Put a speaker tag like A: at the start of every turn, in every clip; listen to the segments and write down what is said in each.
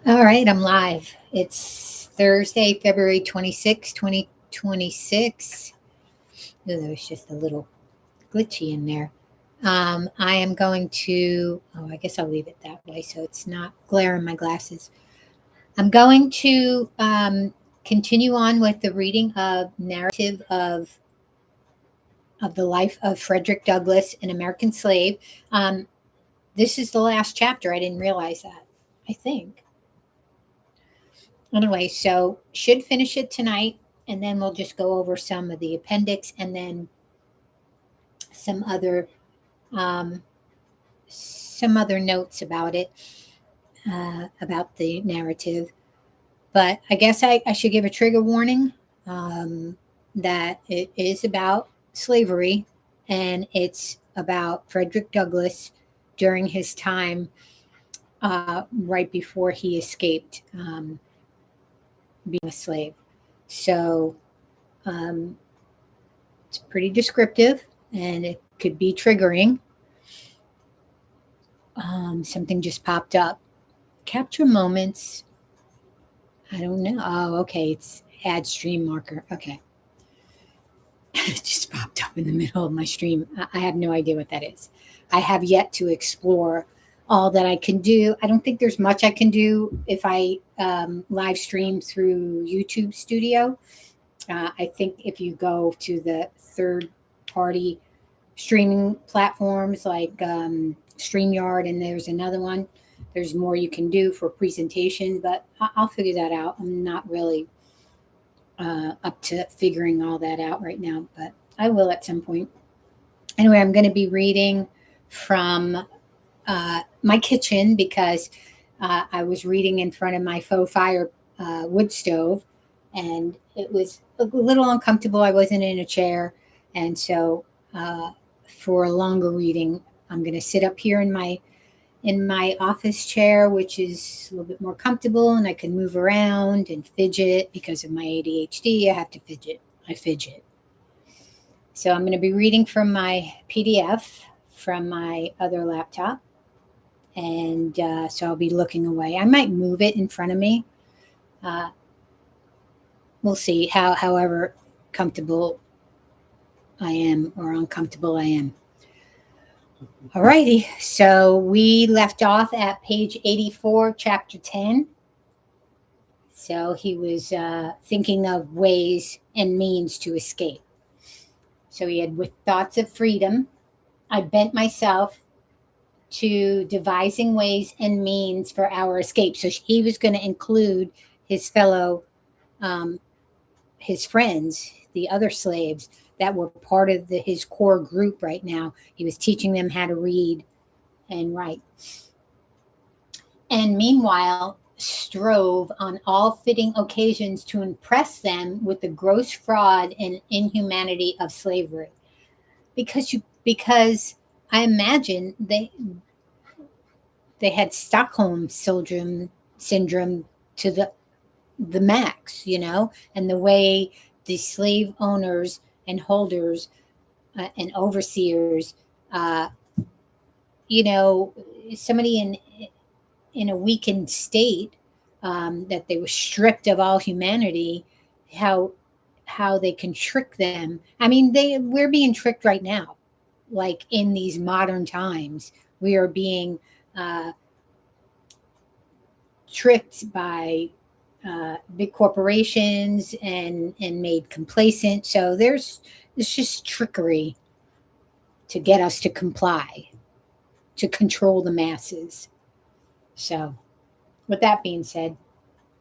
A: All right, I'm live. It's Thursday, February 26, 2026. Oh, there was just a little glitchy in there. I am going to, I guess I'll leave it that way so it's not glare in my glasses. I'm going to continue on with the reading of narrative of the life of Frederick Douglass, an American slave. Um, this is the last chapter. I didn't realize that, I think. Anyway, so should finish it tonight, and then we'll just go over some of the appendix and then some other um, some other notes about it, about the narrative. But I guess I should give a trigger warning that it is about slavery, and it's about Frederick Douglass during his time right before he escaped being a slave. So um, it's pretty descriptive and it could be triggering. Something just popped up. Capture moments. I don't know. Oh, okay. It's add stream marker. Okay. It just popped up in the middle of my stream. I have no idea what that is. I have yet to explore all that I can do. I don't think there's much I can do if I live stream through YouTube Studio. I think if you go to the third party streaming platforms like StreamYard, and there's another one. There's more you can do for presentation, but I'll figure that out. I'm not really up to figuring all that out right now, but I will at some point. Anyway, I'm going to be reading from my kitchen because I was reading in front of my faux fire wood stove, and it was a little uncomfortable. I wasn't in a chair, and so for a longer reading, I'm going to sit up here in my office chair, which is a little bit more comfortable, and I can move around and fidget because of my ADHD. I have to fidget. I fidget. So I'm going to be reading from my PDF from my other laptop, and so I'll be looking away. I might move it in front of me. Uh, we'll see however comfortable I am or uncomfortable I am. All righty. So we left off at page 84, chapter 10. So he was thinking of ways and means to escape. So he had, with thoughts of freedom, I bent myself to devising ways and means for our escape. So he was going to include his fellow, his friends, the other slaves that were part of his core group right now. He was teaching them how to read and write. And meanwhile, strove on all fitting occasions to impress them with the gross fraud and inhumanity of slavery. Because I imagine they had Stockholm syndrome to the max, and the way the slave owners and holders and overseers, uh, you know, somebody in a weakened state, that they were stripped of all humanity, how they can trick them. I mean, we're being tricked right now, like in these modern times. We are being uh, tricked by big corporations and made complacent. So it's just trickery to get us to comply, to control the masses. So, with that being said,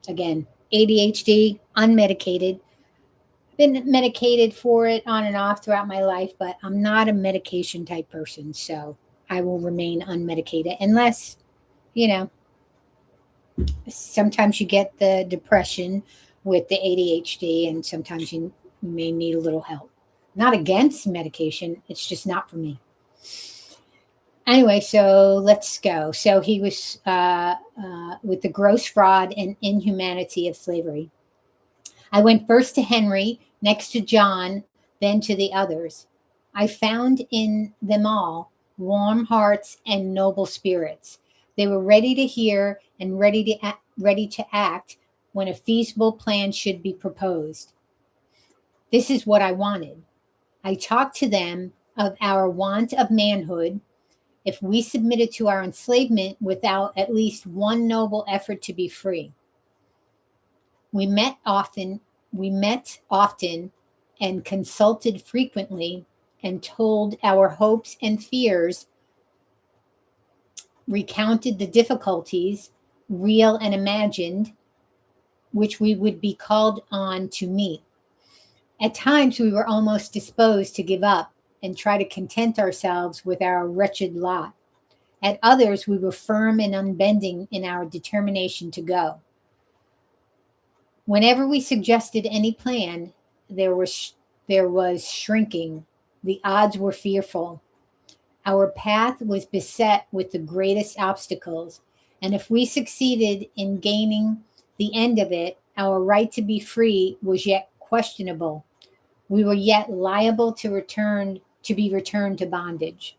A: again, ADHD, unmedicated. Been medicated for it on and off throughout my life, but I'm not a medication type person, so I will remain unmedicated unless, you know, sometimes you get the depression with the ADHD, and sometimes you may need a little help. Not against medication, it's just not for me. Anyway, so let's go. So he was with the gross fraud and inhumanity of slavery. I went first to Henry, next to John, then to the others. I found in them all warm hearts and noble spirits. They were ready to hear and ready to act when a feasible plan should be proposed. This is what I wanted. I talked to them of our want of manhood if we submitted to our enslavement without at least one noble effort to be free. We met often, we met often and consulted frequently and told our hopes and fears, recounted the difficulties, real and imagined, which we would be called on to meet. At times we were almost disposed to give up and try to content ourselves with our wretched lot. At others we were firm and unbending in our determination to go. Whenever we suggested any plan, there was shrinking. The odds were fearful. Our path was beset with the greatest obstacles, and if we succeeded in gaining the end of it, our right to be free was yet questionable. We were yet liable to be returned to bondage.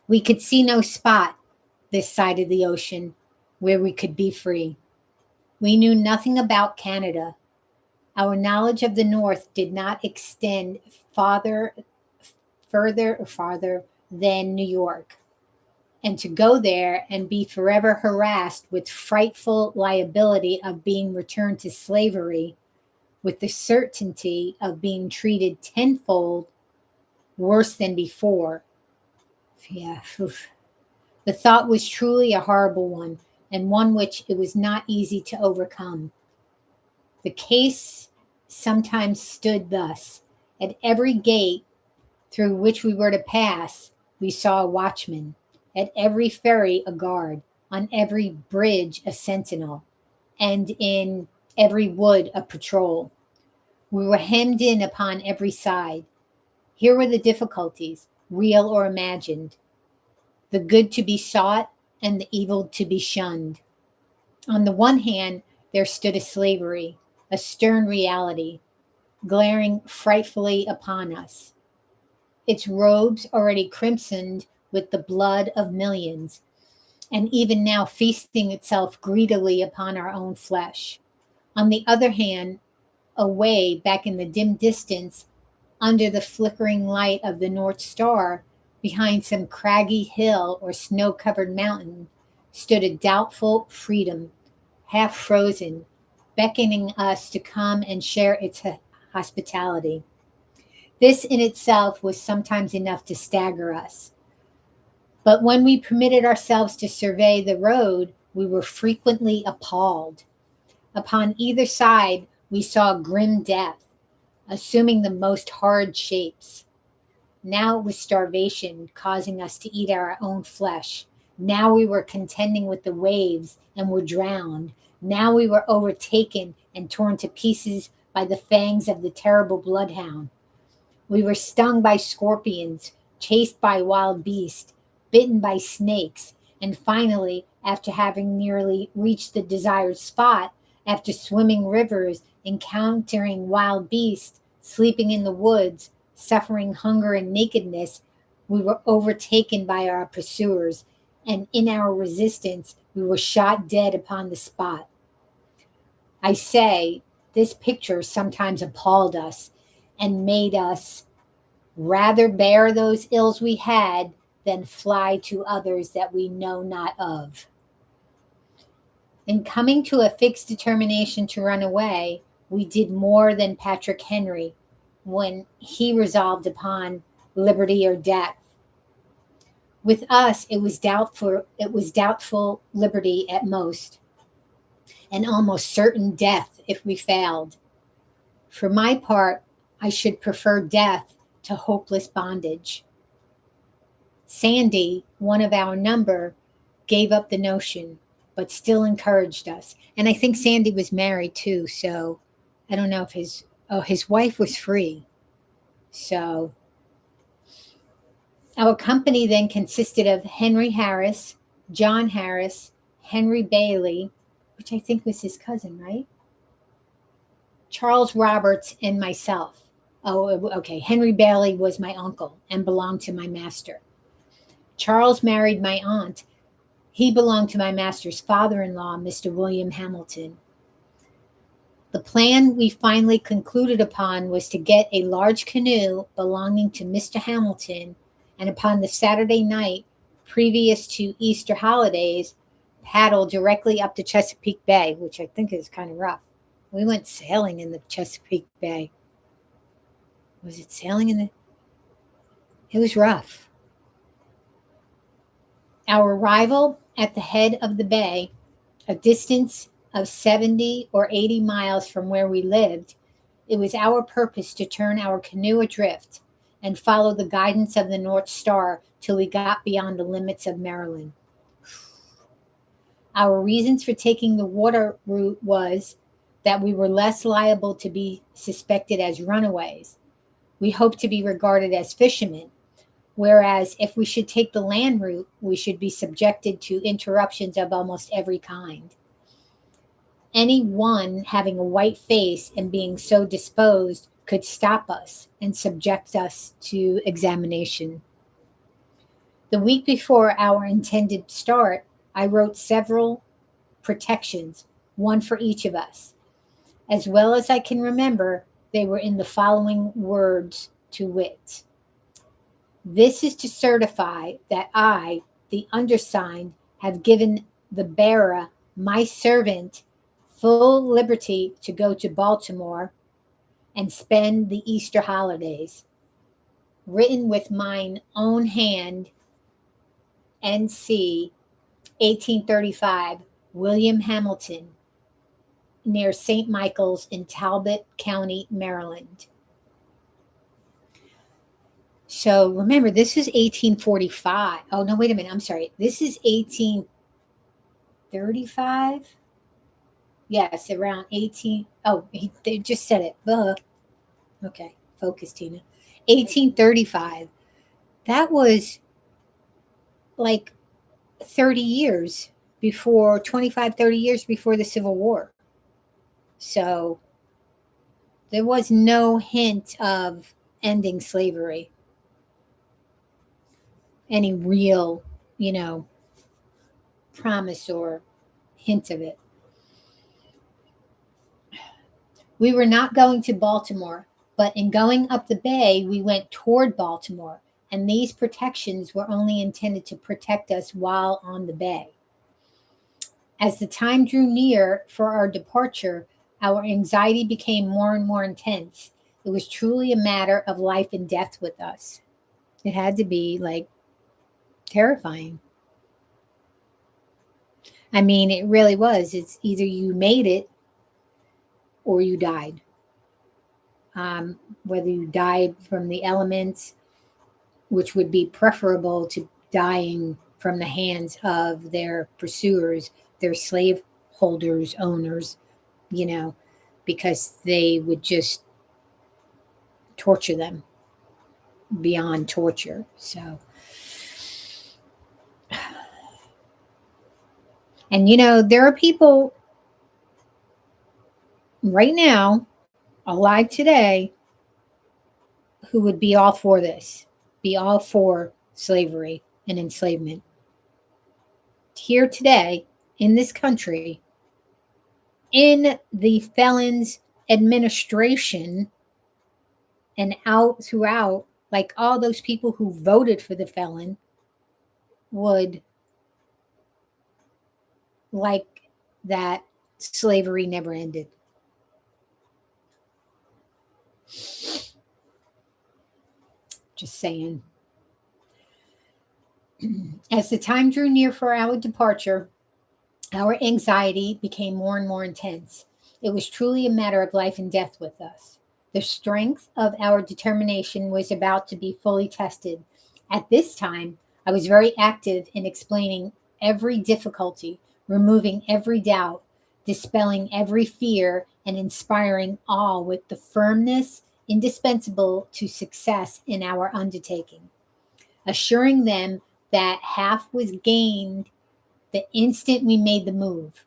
A: We could see no spot this side of the ocean where we could be free. We knew nothing about Canada. Our knowledge of the North did not extend further or farther than New York. And to go there and be forever harassed with frightful liability of being returned to slavery, with the certainty of being treated tenfold worse than before. Yeah, oof. The thought was truly a horrible one, and one which it was not easy to overcome. The case sometimes stood thus. At every gate through which we were to pass, we saw a watchman. At every ferry, a guard. On every bridge, a sentinel. And in every wood, a patrol. We were hemmed in upon every side. Here were the difficulties, real or imagined. The good to be sought and the evil to be shunned. On the one hand, there stood a slavery, a stern reality, glaring frightfully upon us. Its robes already crimsoned with the blood of millions, and even now feasting itself greedily upon our own flesh. On the other hand, away back in the dim distance, under the flickering light of the North Star, behind some craggy hill or snow covered mountain, stood a doubtful freedom, half frozen, beckoning us to come and share its hospitality. This in itself was sometimes enough to stagger us. But when we permitted ourselves to survey the road, we were frequently appalled. Upon either side, we saw grim death, assuming the most horrid shapes. Now it was starvation causing us to eat our own flesh. Now we were contending with the waves and were drowned. Now we were overtaken and torn to pieces by the fangs of the terrible bloodhound. We were stung by scorpions, chased by wild beasts, bitten by snakes, and finally, after having nearly reached the desired spot, after swimming rivers, encountering wild beasts, sleeping in the woods, suffering hunger and nakedness, we were overtaken by our pursuers, and in our resistance, we were shot dead upon the spot. I say, this picture sometimes appalled us and made us rather bear those ills we had than fly to others that we know not of. In coming to a fixed determination to run away, we did more than Patrick Henry when he resolved upon liberty or death. With us, it was doubtful liberty at most, and almost certain death if we failed. For my part, I should prefer death to hopeless bondage. Sandy, one of our number, gave up the notion, but still encouraged us. And I think Sandy was married too, so I don't know if his wife was free. So our company then consisted of Henry Harris, John Harris, Henry Bailey, which I think was his cousin, right? Charles Roberts, and myself. Oh, okay. Henry Bailey was my uncle and belonged to my master. Charles married my aunt. He belonged to my master's father-in-law, Mr. William Hamilton. The plan we finally concluded upon was to get a large canoe belonging to Mr. Hamilton, and upon the Saturday night previous to Easter holidays, paddle directly up to Chesapeake Bay, which I think is kind of rough. We went sailing in the Chesapeake Bay. Was it sailing in the... It was rough. Our arrival at the head of the bay, a distance of 70 or 80 miles from where we lived, it was our purpose to turn our canoe adrift and follow the guidance of the North Star till we got beyond the limits of Maryland. Our reasons for taking the water route was that we were less liable to be suspected as runaways. We hoped to be regarded as fishermen, whereas if we should take the land route, we should be subjected to interruptions of almost every kind. Any one having a white face and being so disposed could stop us and subject us to examination. The week before our intended start, I wrote several protections, one for each of us. As well as I can remember, they were in the following words, to wit: "This is to certify that I, the undersigned, have given the bearer, my servant, full liberty to go to Baltimore and spend the Easter holidays. Written with mine own hand, N.C., 1835, William Hamilton, near St. Michael's in Talbot County, Maryland." So remember, this is 1845. Oh, no, wait a minute. I'm sorry. This is 1835? Yes, around 18. Oh, they just said it. Okay, focus, Tina. 1835. That was like 30 years before, 25, 30 years before the Civil War. So there was no hint of ending slavery. Any real, promise or hint of it. We were not going to Baltimore, but in going up the bay, we went toward Baltimore, and these protections were only intended to protect us while on the bay. As the time drew near for our departure, our anxiety became more and more intense. It was truly a matter of life and death with us. It had to be like terrifying. I mean, it really was. It's either you made it or you died. Whether you died from the elements, which would be preferable to dying from the hands of their pursuers, their slave holders, owners, because they would just torture them beyond torture. So, and there are people right now, alive today, who would be all for this, be all for slavery and enslavement. Here today, in this country, in the felons administration, and out throughout, like all those people who voted for the felon would like that slavery never ended. Just saying. As the time drew near for our departure, our anxiety became more and more intense. It was truly a matter of life and death with us. The strength of our determination was about to be fully tested. At this time, I was very active in explaining every difficulty, removing every doubt, dispelling every fear, and inspiring all with the firmness indispensable to success in our undertaking, assuring them that half was gained the instant we made the move.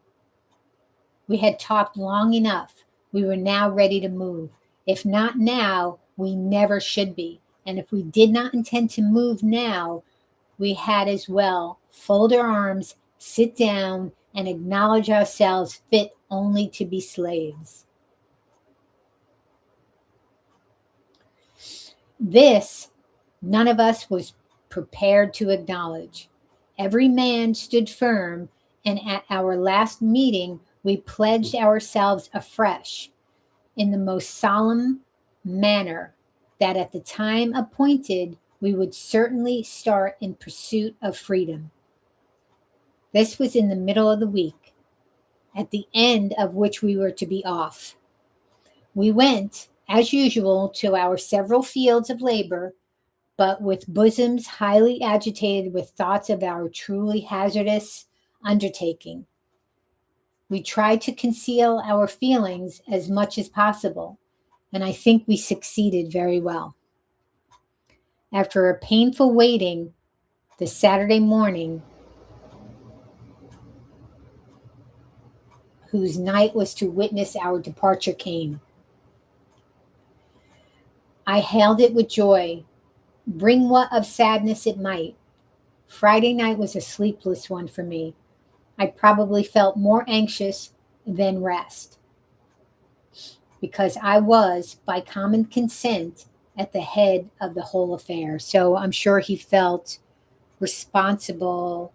A: We had talked long enough. We were now ready to move. If not now, we never should be. And if we did not intend to move now, we had as well fold our arms sit down, and acknowledge ourselves fit only to be slaves. This, none of us was prepared to acknowledge. Every man stood firm, and at our last meeting, we pledged ourselves afresh in the most solemn manner that at the time appointed, we would certainly start in pursuit of freedom. This was in the middle of the week, at the end of which we were to be off. We went, as usual, to our several fields of labor, but with bosoms highly agitated with thoughts of our truly hazardous undertaking. We tried to conceal our feelings as much as possible, and I think we succeeded very well. After a painful waiting, the Saturday morning, whose night was to witness our departure, came. I hailed it with joy, bring what of sadness it might. Friday night was a sleepless one for me. I probably felt more anxious than rest, because I was, by common consent, at the head of the whole affair. So I'm sure he felt responsible.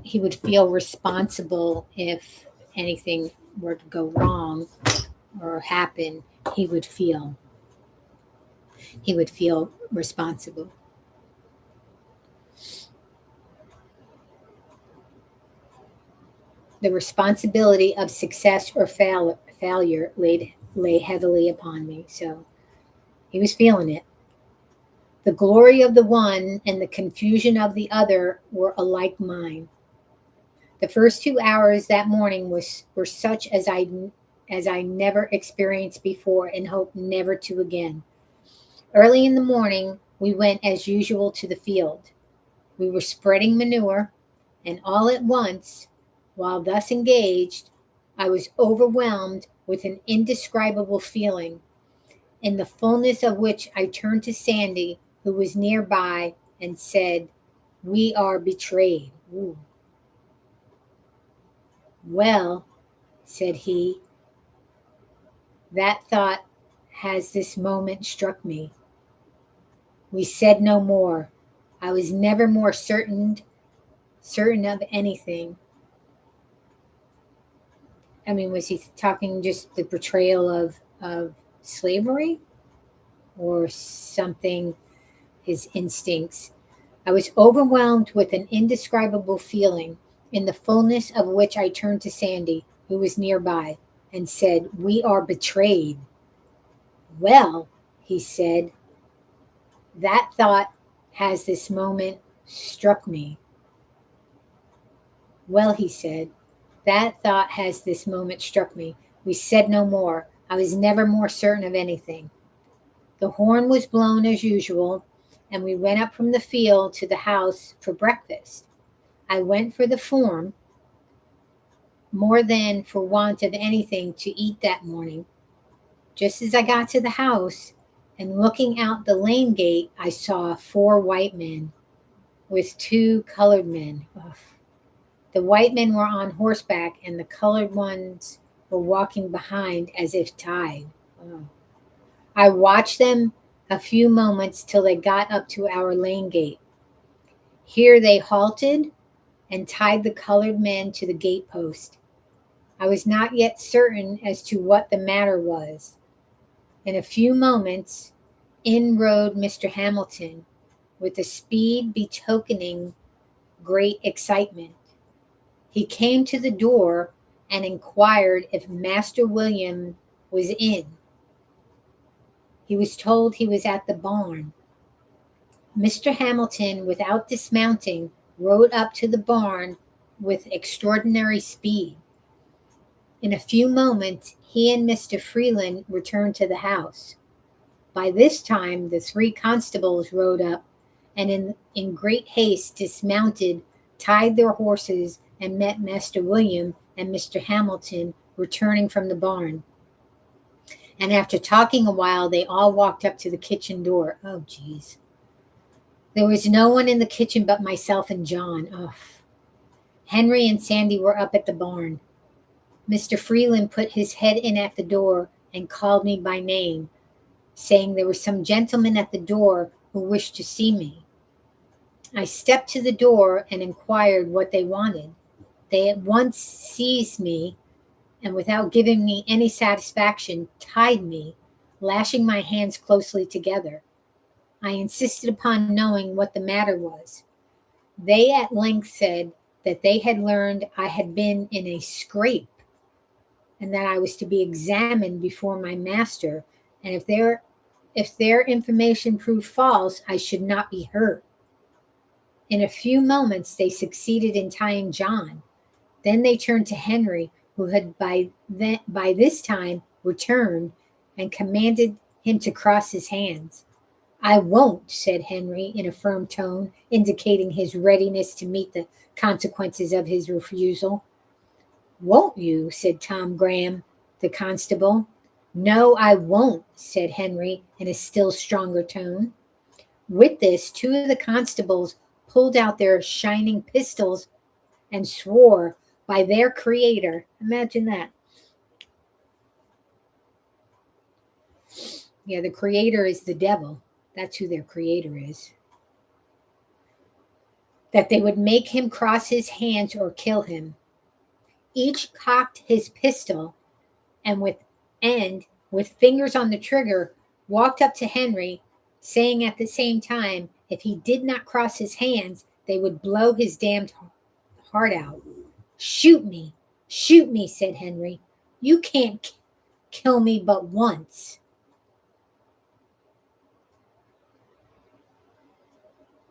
A: He would feel responsible if anything were to go wrong or happen. He would feel responsible. The responsibility of success or failure lay heavily upon me. So he was feeling it. The glory of the one and the confusion of the other were alike mine. The first 2 hours that morning were such as I never experienced before and hope never to again. Early in the morning, we went as usual to the field. We were spreading manure, and all at once, while thus engaged, I was overwhelmed with an indescribable feeling, in the fullness of which I turned to Sandy, who was nearby, and said, "We are betrayed." Ooh. "Well," said he, "that thought has this moment struck me." We said no more. I was never more certain of anything. I mean, was he talking just the betrayal of slavery or something, his instincts? I was overwhelmed with an indescribable feeling, in the fullness of which I turned to Sandy, who was nearby, and said, "We are betrayed." "Well," he said, "that thought has this moment struck me." "Well," he said, "that thought has this moment struck me." We said no more. I was never more certain of anything. The horn was blown as usual, and we went up from the field to the house for breakfast. I went for the form, more than for want of anything to eat that morning. Just as I got to the house, and looking out the lane gate, I saw 4 white men with 2 colored men. Ugh. The white men were on horseback, and the colored ones were walking behind as if tied. Ugh. I watched them a few moments till they got up to our lane gate. Here they halted and tied the colored men to the gate post. I was not yet certain as to what the matter was. In a few moments, in rode Mr. Hamilton, with a speed betokening great excitement. He came to the door and inquired if Master William was in. He was told he was at the barn. Mr. Hamilton, without dismounting, rode up to the barn with extraordinary speed. In a few moments, he and Mr. Freeland returned to the house. By this time, the 3 constables rode up, and in great haste dismounted, tied their horses, and met Master William and Mr. Hamilton returning from the barn. And after talking a while, they all walked up to the kitchen door. Oh, geez. There was no one in the kitchen but myself and John. Oh. Henry and Sandy were up at the barn. Mr. Freeland put his head in at the door and called me by name, saying there were some gentlemen at the door who wished to see me. I stepped to the door and inquired what they wanted. They at once seized me and, without giving me any satisfaction, tied me, lashing my hands closely together. I insisted upon knowing what the matter was. They at length said that they had learned I had been in a scrape and that I was to be examined before my master, and if their information proved false, I should not be hurt. In a few moments they succeeded in tying John. Then they turned to Henry, who had by this time returned, and commanded him to cross his hands. I won't, said Henry in a firm tone, indicating his readiness to meet the consequences of his refusal. Won't you? Said Tom Graham, the constable. No, I won't, said Henry in a still stronger tone. With this, two of the constables pulled out their shining pistols and swore by their creator. Imagine that. Yeah, the creator is the devil. That's who their creator is. That they would make him cross his hands or kill him. Each cocked his pistol and with fingers on the trigger, walked up to Henry, saying at the same time, if he did not cross his hands, they would blow his damned heart out. Shoot me, said Henry. You can't kill me but once.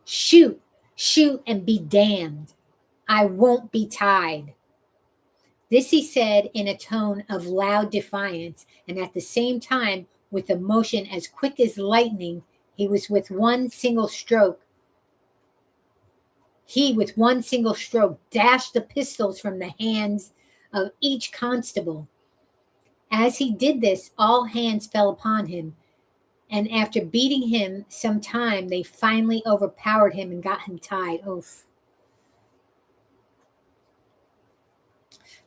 A: Shoot, shoot, and be damned. I won't be tied. This he said in a tone of loud defiance, and at the same time, with a motion as quick as lightning, with one single stroke, dashed the pistols from the hands of each constable. As he did this, all hands fell upon him, and after beating him some time, they finally overpowered him and got him tied. Oof.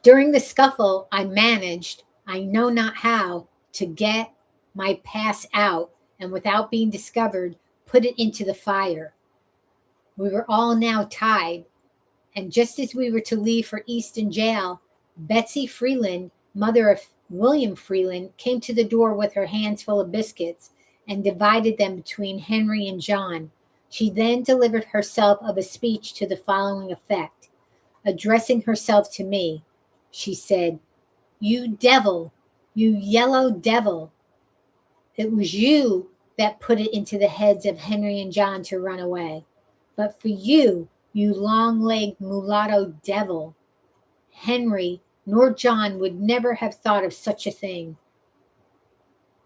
A: During the scuffle, I managed, I know not how, to get my pass out, and without being discovered, put it into the fire. We were all now tied, and just as we were to leave for Easton jail, Betsy Freeland, mother of William Freeland, came to the door with her hands full of biscuits and divided them between Henry and John. She then delivered herself of a speech to the following effect. Addressing herself to me, she said, You devil, you yellow devil. It was you that put it into the heads of Henry and John to run away. But for you, you long-legged mulatto devil, Henry nor John would never have thought of such a thing.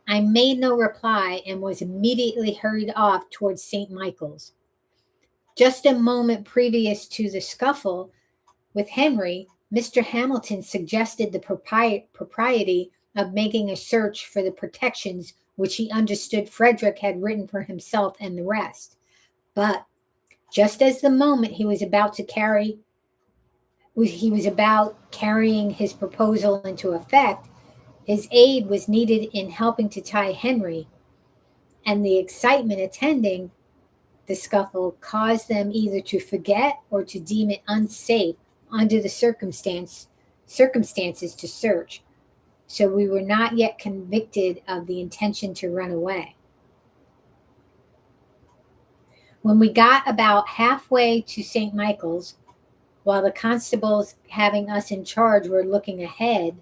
A: I made no reply and was immediately hurried off towards St. Michael's. Just a moment previous to the scuffle with Henry, Mr. Hamilton suggested the propriety of making a search for the protections which he understood Frederick had written for himself and the rest. But just as the moment he was about carrying his proposal into effect, his aid was needed in helping to tie Henry, and the excitement attending the scuffle caused them either to forget or to deem it unsafe under the circumstances to search. So we were not yet convicted of the intention to run away. When we got about halfway to St. Michael's, while the constables having us in charge were looking ahead,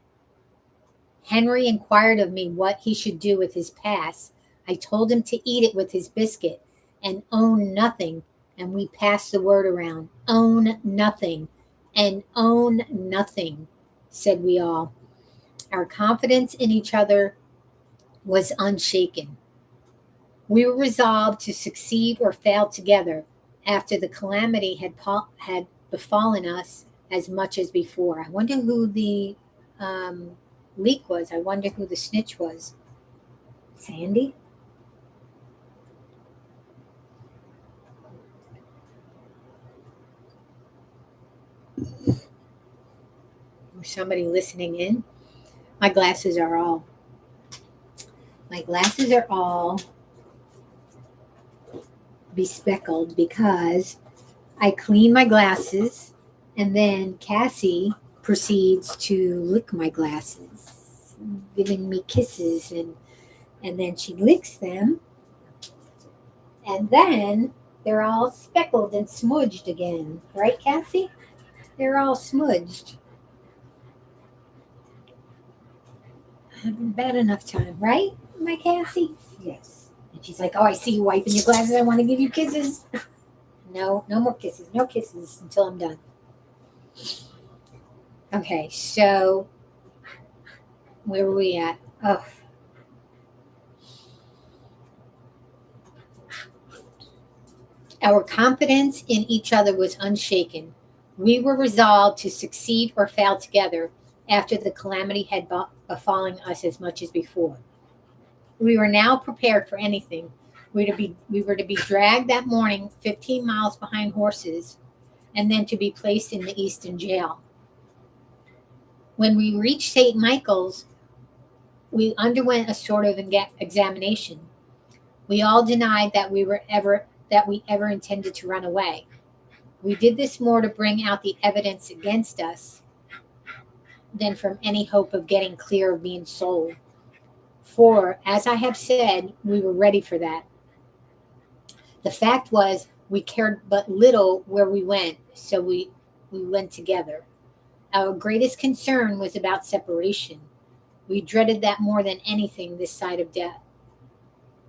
A: Henry inquired of me what he should do with his pass. I told him to eat it with his biscuit and own nothing, and we passed the word around. Own nothing, and own nothing, said we all. Our confidence in each other was unshaken. We were resolved to succeed or fail together after the calamity had befallen us as much as before. I wonder who the leak was. I wonder who the snitch was. Sandy? Or somebody listening in. My glasses are all bespeckled because I clean my glasses and then Cassie proceeds to lick my glasses, giving me kisses, and then she licks them, and then they're all speckled and smudged again. Right, Cassie? They're all smudged. Bad enough time, right, my Cassie? Yes. And she's like, oh, I see you wiping your glasses. I want to give you kisses. No, no more kisses. No kisses until I'm done. Okay, so where were we at? Oh. Our confidence in each other was unshaken. We were resolved to succeed or fail together after the calamity had befallen us as much as before. We were now prepared for anything. We were to be dragged that morning 15 miles behind horses and then to be placed in the Easton jail. When we reached St. Michael's, we underwent a sort of examination. We all denied that we ever intended to run away. We did this more to bring out the evidence against us than from any hope of getting clear of being sold. For, as I have said, we were ready for that. The fact was, we cared but little where we went, so we went together. Our greatest concern was about separation. We dreaded that more than anything this side of death.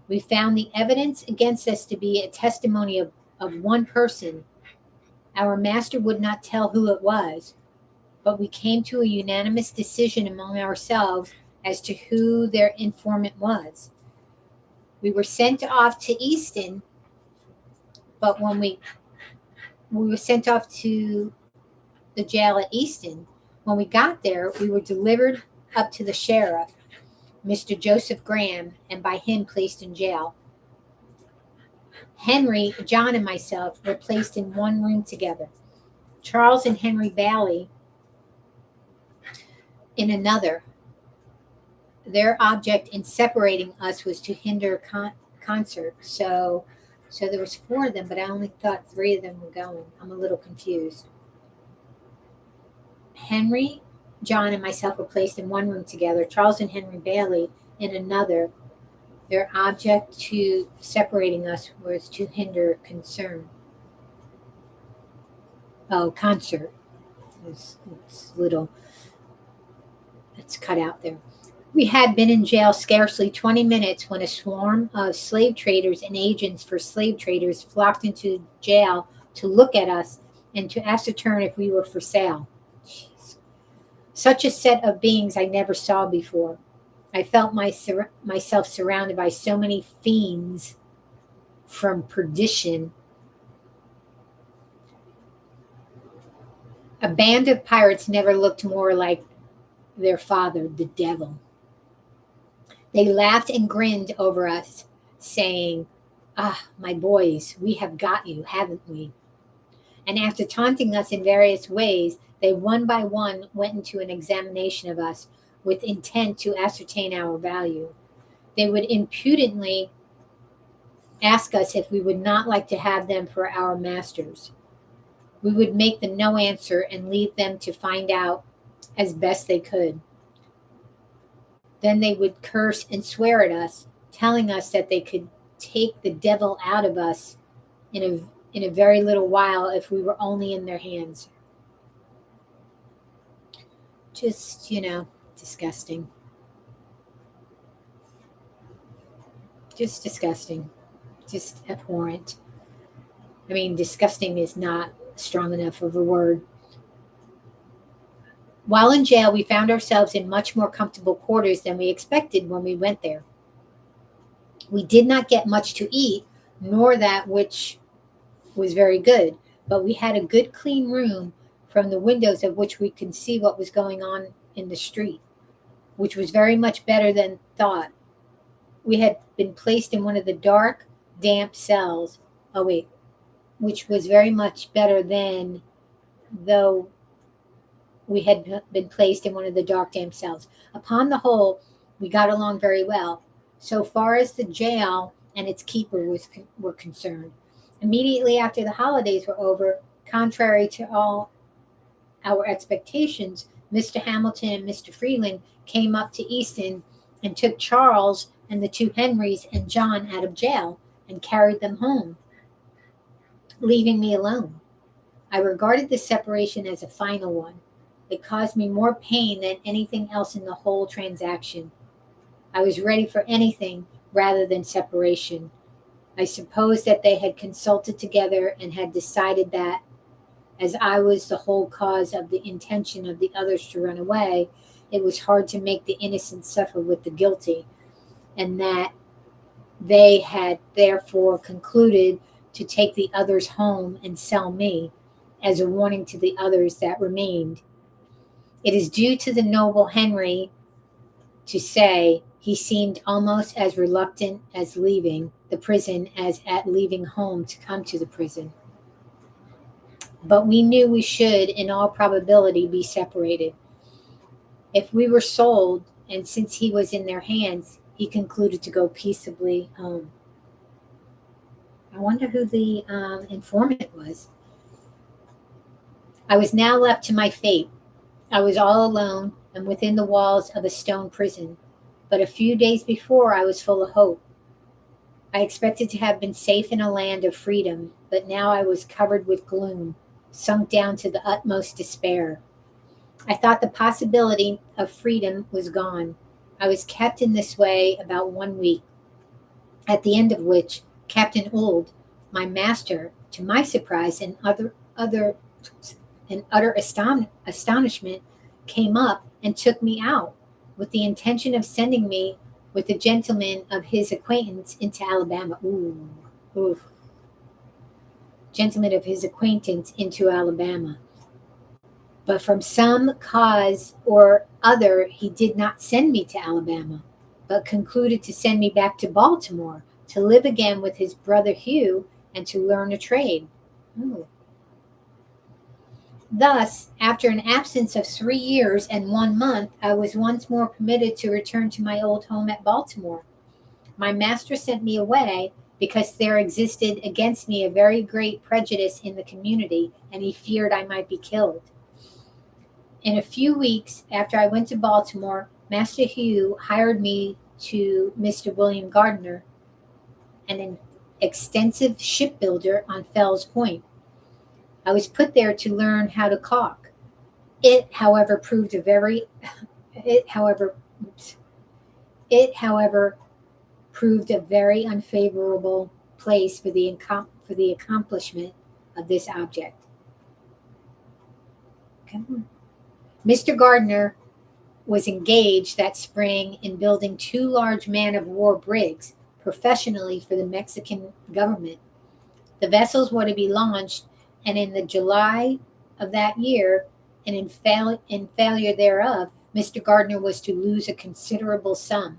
A: We found the evidence against us to be a testimony of one person. Our master would not tell who it was, but we came to a unanimous decision among ourselves as to who their informant was. We were sent off to Easton, but when we were sent off to the jail at Easton, when we got there, we were delivered up to the sheriff, Mr. Joseph Graham, and by him placed in jail. Henry, John, and myself were placed in one room together. Charles and Henry Bailey in another. Their object in separating us was to hinder concert. So there was 4 of them, but I only thought 3 of them were going. I'm a little confused. Henry, John, and myself were placed in one room together. Charles and Henry Bailey in another. Their object to separating us was to hinder concert. It's cut out there. We had been in jail scarcely 20 minutes when a swarm of slave traders and agents for slave traders flocked into jail to look at us and to ascertain if we were for sale. Jeez. Such a set of beings I never saw before. I felt myself surrounded by so many fiends from perdition. A band of pirates never looked more like their father, the devil. They laughed and grinned over us, saying, "Ah, my boys, we have got you, haven't we?" And after taunting us in various ways, they one by one went into an examination of us with intent to ascertain our value. They would impudently ask us if we would not like to have them for our masters. We would make them no answer and leave them to find out as best they could. Then they would curse and swear at us, telling us that they could take the devil out of us in a very little while if we were only in their hands. Just, disgusting. Just disgusting. Just abhorrent. I mean, disgusting is not strong enough of a word. While in jail, we found ourselves in much more comfortable quarters than we expected when we went there. We did not get much to eat, nor that which was very good, but we had a good clean room from the windows of which we could see what was going on in the street, which was very much better than thought. We had been placed in one of the dark, damp cells, which was very much better than though we had been placed in one of the dark, damp cells. Upon the whole, we got along very well, so far as the jail and its keeper were concerned. Immediately after the holidays were over, contrary to all our expectations, Mr. Hamilton and Mr. Freeland came up to Easton and took Charles and the two Henrys and John out of jail and carried them home, leaving me alone. I regarded this separation as a final one. It caused me more pain than anything else in the whole transaction. I was ready for anything rather than separation. I suppose that they had consulted together and had decided that, as I was the whole cause of the intention of the others to run away, it was hard to make the innocent suffer with the guilty, and that they had therefore concluded to take the others home and sell me, as a warning to the others that remained. It is due to the noble Henry to say he seemed almost as reluctant as leaving the prison as at leaving home to come to the prison. But we knew we should, in all probability, be separated. If we were sold, and since he was in their hands, he concluded to go peaceably home. I wonder who the informant was. I was now left to my fate. I was all alone and within the walls of a stone prison. But a few days before, I was full of hope. I expected to have been safe in a land of freedom, but now I was covered with gloom, sunk down to the utmost despair. I thought the possibility of freedom was gone. I was kept in this way about 1 week, at the end of which Captain Ould, my master, to my surprise and utter astonishment, came up and took me out, with the intention of sending me with a gentleman of his acquaintance into Alabama. Gentleman of his acquaintance into Alabama. But from some cause or other, he did not send me to Alabama, but concluded to send me back to Baltimore to live again with his brother Hugh and to learn a trade. Ooh. Thus, after an absence of 3 years and 1 month, I was once more permitted to return to my old home at Baltimore. My master sent me away because there existed against me a very great prejudice in the community, and he feared I might be killed. In a few weeks after I went to Baltimore, Master Hugh hired me to Mr. William Gardner, an extensive shipbuilder on Fells Point. I was put there to learn how to caulk. It, however, proved a very unfavorable place for the accomplishment of this object. Come on. Mr. Gardner was engaged that spring in building 2 large man-of-war brigs professionally for the Mexican government. The vessels were to be launched, and in the July of that year, and in failure thereof, Mr. Gardner was to lose a considerable sum,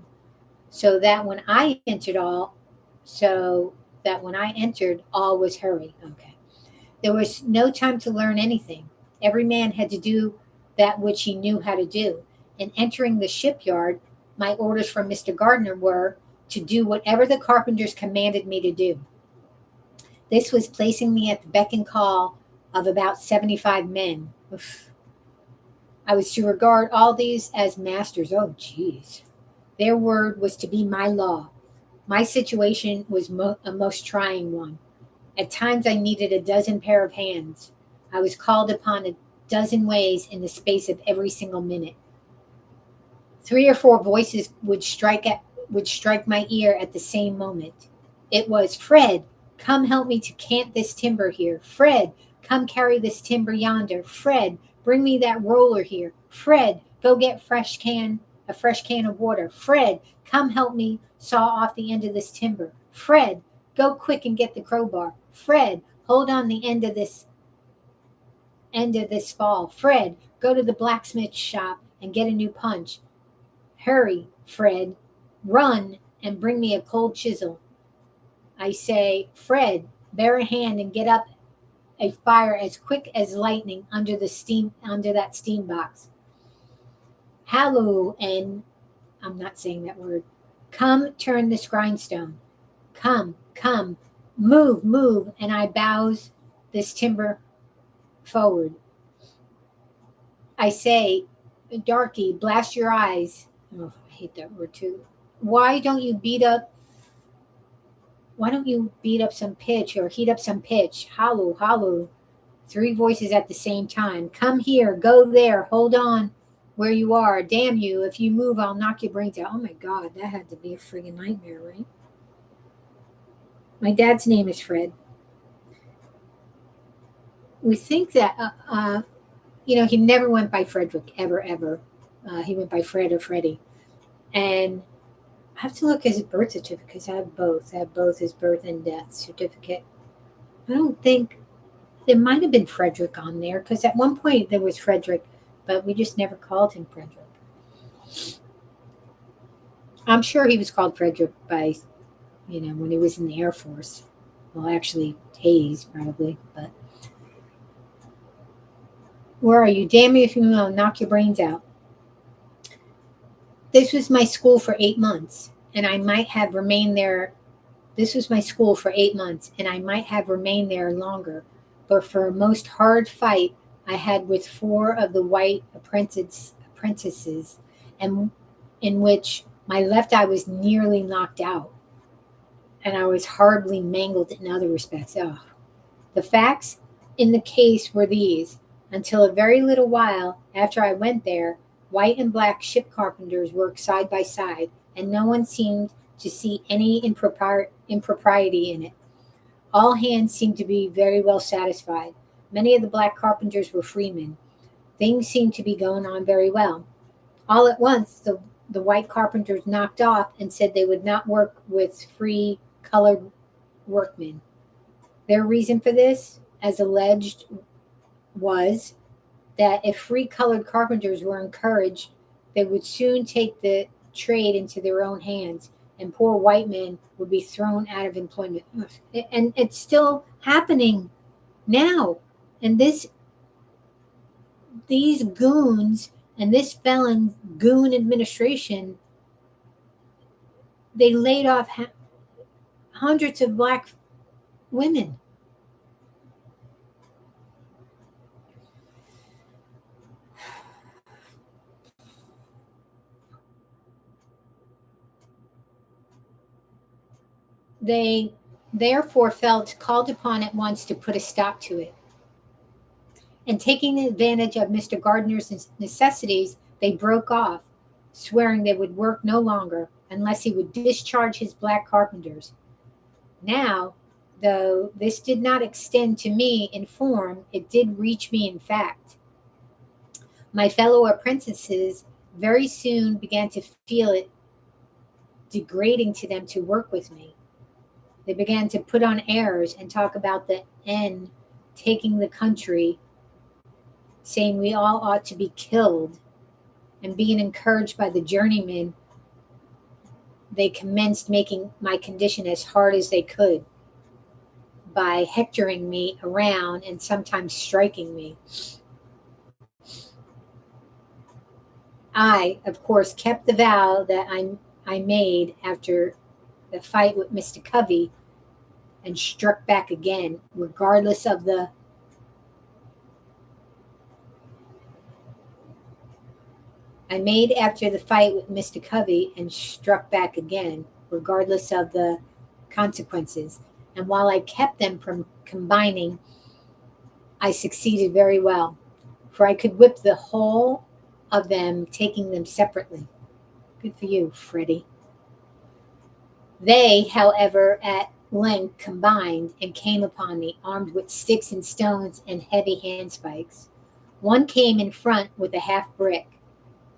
A: so that when I entered, all was hurry. Okay. There was no time to learn anything. Every man had to do that which he knew how to do. In entering the shipyard, my orders from Mr. Gardner were to do whatever the carpenters commanded me to do. This was placing me at the beck and call of about 75 men. Oof. I was to regard all these as masters. Oh, geez. Their word was to be my law. My situation was a most trying one. At times I needed a dozen pair of hands. I was called upon a dozen ways in the space of every single minute. 3 or 4 voices would strike my ear at the same moment. It was, "Fred, come help me to cant this timber here. Fred, come carry this timber yonder. Fred, bring me that roller here. Fred, go get a fresh can of water. Fred, come help me saw off the end of this timber. Fred, go quick and get the crowbar. Fred, hold on the end of this fall. Fred, go to the blacksmith shop and get a new punch. Hurry, Fred, run and bring me a cold chisel. I say, Fred, bear a hand and get up a fire as quick as lightning under that steam box. Hallo, and I'm not saying that word. Come, turn this grindstone. Come, move, and I bows this timber forward. I say, Darky, blast your eyes. Oh, I hate that word too. Why don't you beat up some pitch or heat up some pitch? Hollow. Three voices at the same time. Come here, go there, hold on where you are. Damn you, if you move, I'll knock your brains out. Oh my God, that had to be a friggin' nightmare, right? My dad's name is Fred. We think that, he never went by Frederick, ever. He went by Fred or Freddie. And I have to look at his birth certificate because I have both. I have both his birth and death certificate. I don't think there might have been Frederick on there because at one point there was Frederick, but we just never called him Frederick. I'm sure he was called Frederick by, when he was in the Air Force. Well, actually, Hayes probably, but. Where are you? Damn you if you will knock your brains out. This was my school for 8 months, and I might have remained there. This was my school for 8 months, and I might have remained there longer, but for a most hard fight I had with 4 of the white apprentices, and in which my left eye was nearly knocked out, and I was horribly mangled in other respects. Oh. The facts in the case were these. Until a very little while after I went there, white and black ship carpenters worked side by side, and no one seemed to see any impropriety in it. All hands seemed to be very well satisfied. Many of the black carpenters were freemen. Things seemed to be going on very well. All at once, the white carpenters knocked off and said they would not work with free colored workmen. Their reason for this, as alleged, was that if free colored carpenters were encouraged, they would soon take the trade into their own hands, and poor white men would be thrown out of employment. And it's still happening now. And these goons and this felon goon administration, they laid off hundreds of black women. They therefore felt called upon at once to put a stop to it. And taking advantage of Mr. Gardner's necessities, they broke off, swearing they would work no longer unless he would discharge his black carpenters. Now, though this did not extend to me in form, it did reach me in fact. My fellow apprentices very soon began to feel it degrading to them to work with me. They began to put on airs and talk about the N taking the country, saying we all ought to be killed, and being encouraged by the journeymen, they commenced making my condition as hard as they could by hectoring me around and sometimes striking me. I, of course, kept the vow that I made after the fight with Mr. Covey and struck back again, regardless of the I made after the fight with Mr. Covey and struck back again, regardless of the consequences. And while I kept them from combining, I succeeded very well, for I could whip the whole of them, taking them separately. Good for you, Freddie. They, however, at length combined and came upon me, armed with sticks and stones and heavy handspikes. One came in front with a half brick.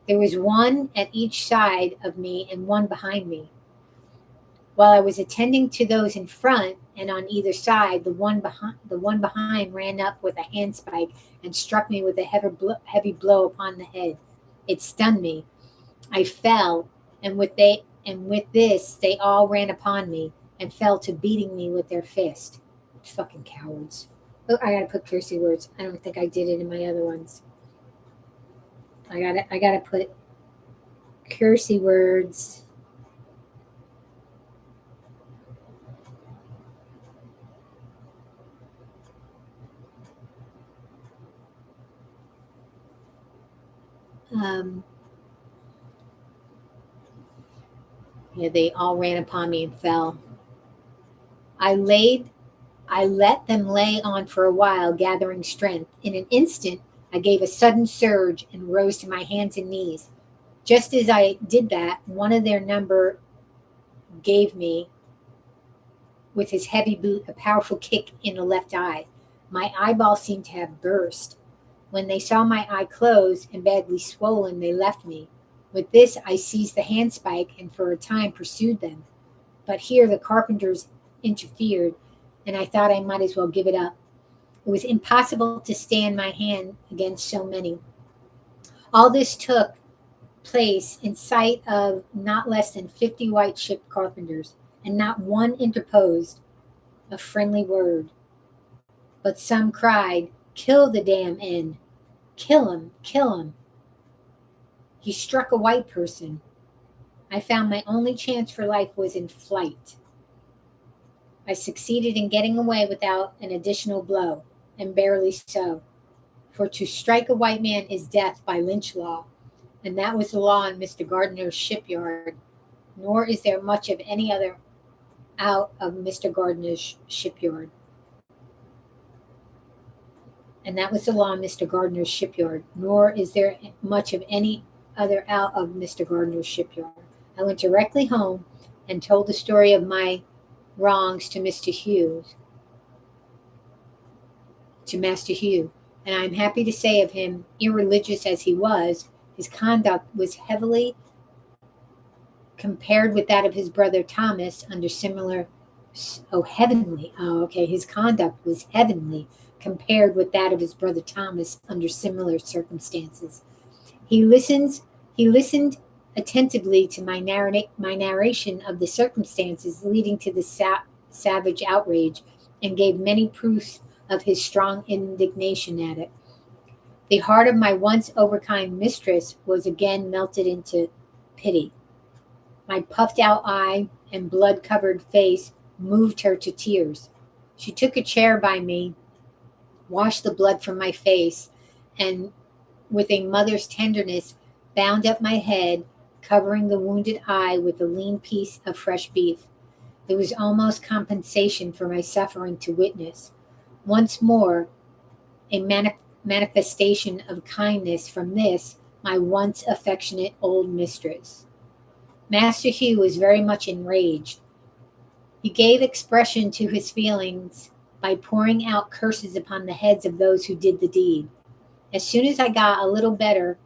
A: There was one at each side of me and one behind me. While I was attending to those in front and on either side, the one behind ran up with a handspike and struck me with a heavy blow upon the head. It stunned me. I fell, and with this they all ran upon me and fell to beating me with their fist. Fucking cowards. Oh, I gotta put cursive words. I don't think I did it in my other ones. I gotta put cursive words. Um, yeah, they all ran upon me and fell. I laid I let them lay on for a while, gathering strength. In an instant, I gave a sudden surge and rose to my hands and knees. Just as I did that, one of their number gave me, with his heavy boot, a powerful kick in the left eye. My eyeball seemed to have burst. When they saw my eye closed and badly swollen, they left me. With this, I seized the handspike and for a time pursued them. But here the carpenters interfered, and I thought I might as well give it up. It was impossible to stand my hand against so many. All this took place in sight of not less than 50 white ship carpenters, and not one interposed a friendly word. But some cried, "Kill the damn N! Kill him! Kill him! He struck a white person." I found my only chance for life was in flight. I succeeded in getting away without an additional blow, and barely so. For to strike a white man is death by lynch law, and that was the law in Mr. Gardner's shipyard, nor is there much of any other out of Mr. Gardner's shipyard. And that was the law in Mr. Gardner's shipyard, nor is there much of any other out of Mr. Gardner's shipyard. I went directly home and told the story of my wrongs to Mr. Hughes, to Master Hugh, and I am happy to say of him, irreligious as he was, his conduct was heavily compared with that of his brother Thomas under similar, heavenly. Oh, okay. His conduct was heavenly compared with that of his brother Thomas under similar circumstances. He listens. He listened attentively to my narration of the circumstances leading to the savage outrage, and gave many proofs of his strong indignation at it. The heart of my once overkind mistress was again melted into pity. My puffed out eye and blood covered face moved her to tears. She took a chair by me, washed the blood from my face, and with a mother's tenderness bound up my head, covering the wounded eye with a lean piece of fresh beef. It was almost compensation for my suffering to witness, once more, a manifestation of kindness from this, my once affectionate old mistress. Master Hugh was very much enraged. He gave expression to his feelings by pouring out curses upon the heads of those who did the deed. As soon as I got a little better,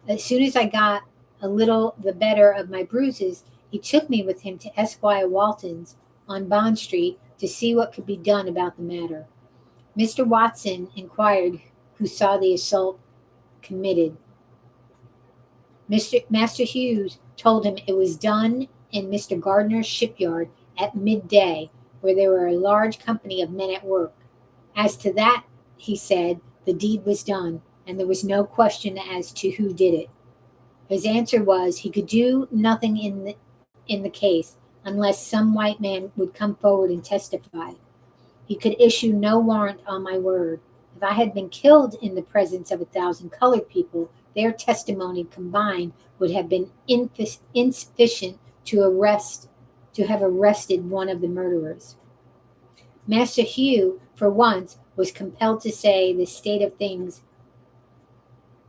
A: as soon as I got a little the better of my bruises, he took me with him to Esquire Walton's on Bond Street to see what could be done about the matter. Mr. Watson inquired who saw the assault committed. Master Hughes told him it was done in Mr. Gardner's shipyard at midday, where there were a large company of men at work. As to that, he said, the deed was done, and there was no question as to who did it. His answer was he could do nothing in the case unless some white man would come forward and testify. He could issue no warrant on my word. If I had been killed in the presence of 1,000 colored people, their testimony combined would have been insufficient to have arrested one of the murderers. Master Hugh, for once, was compelled to say the state of things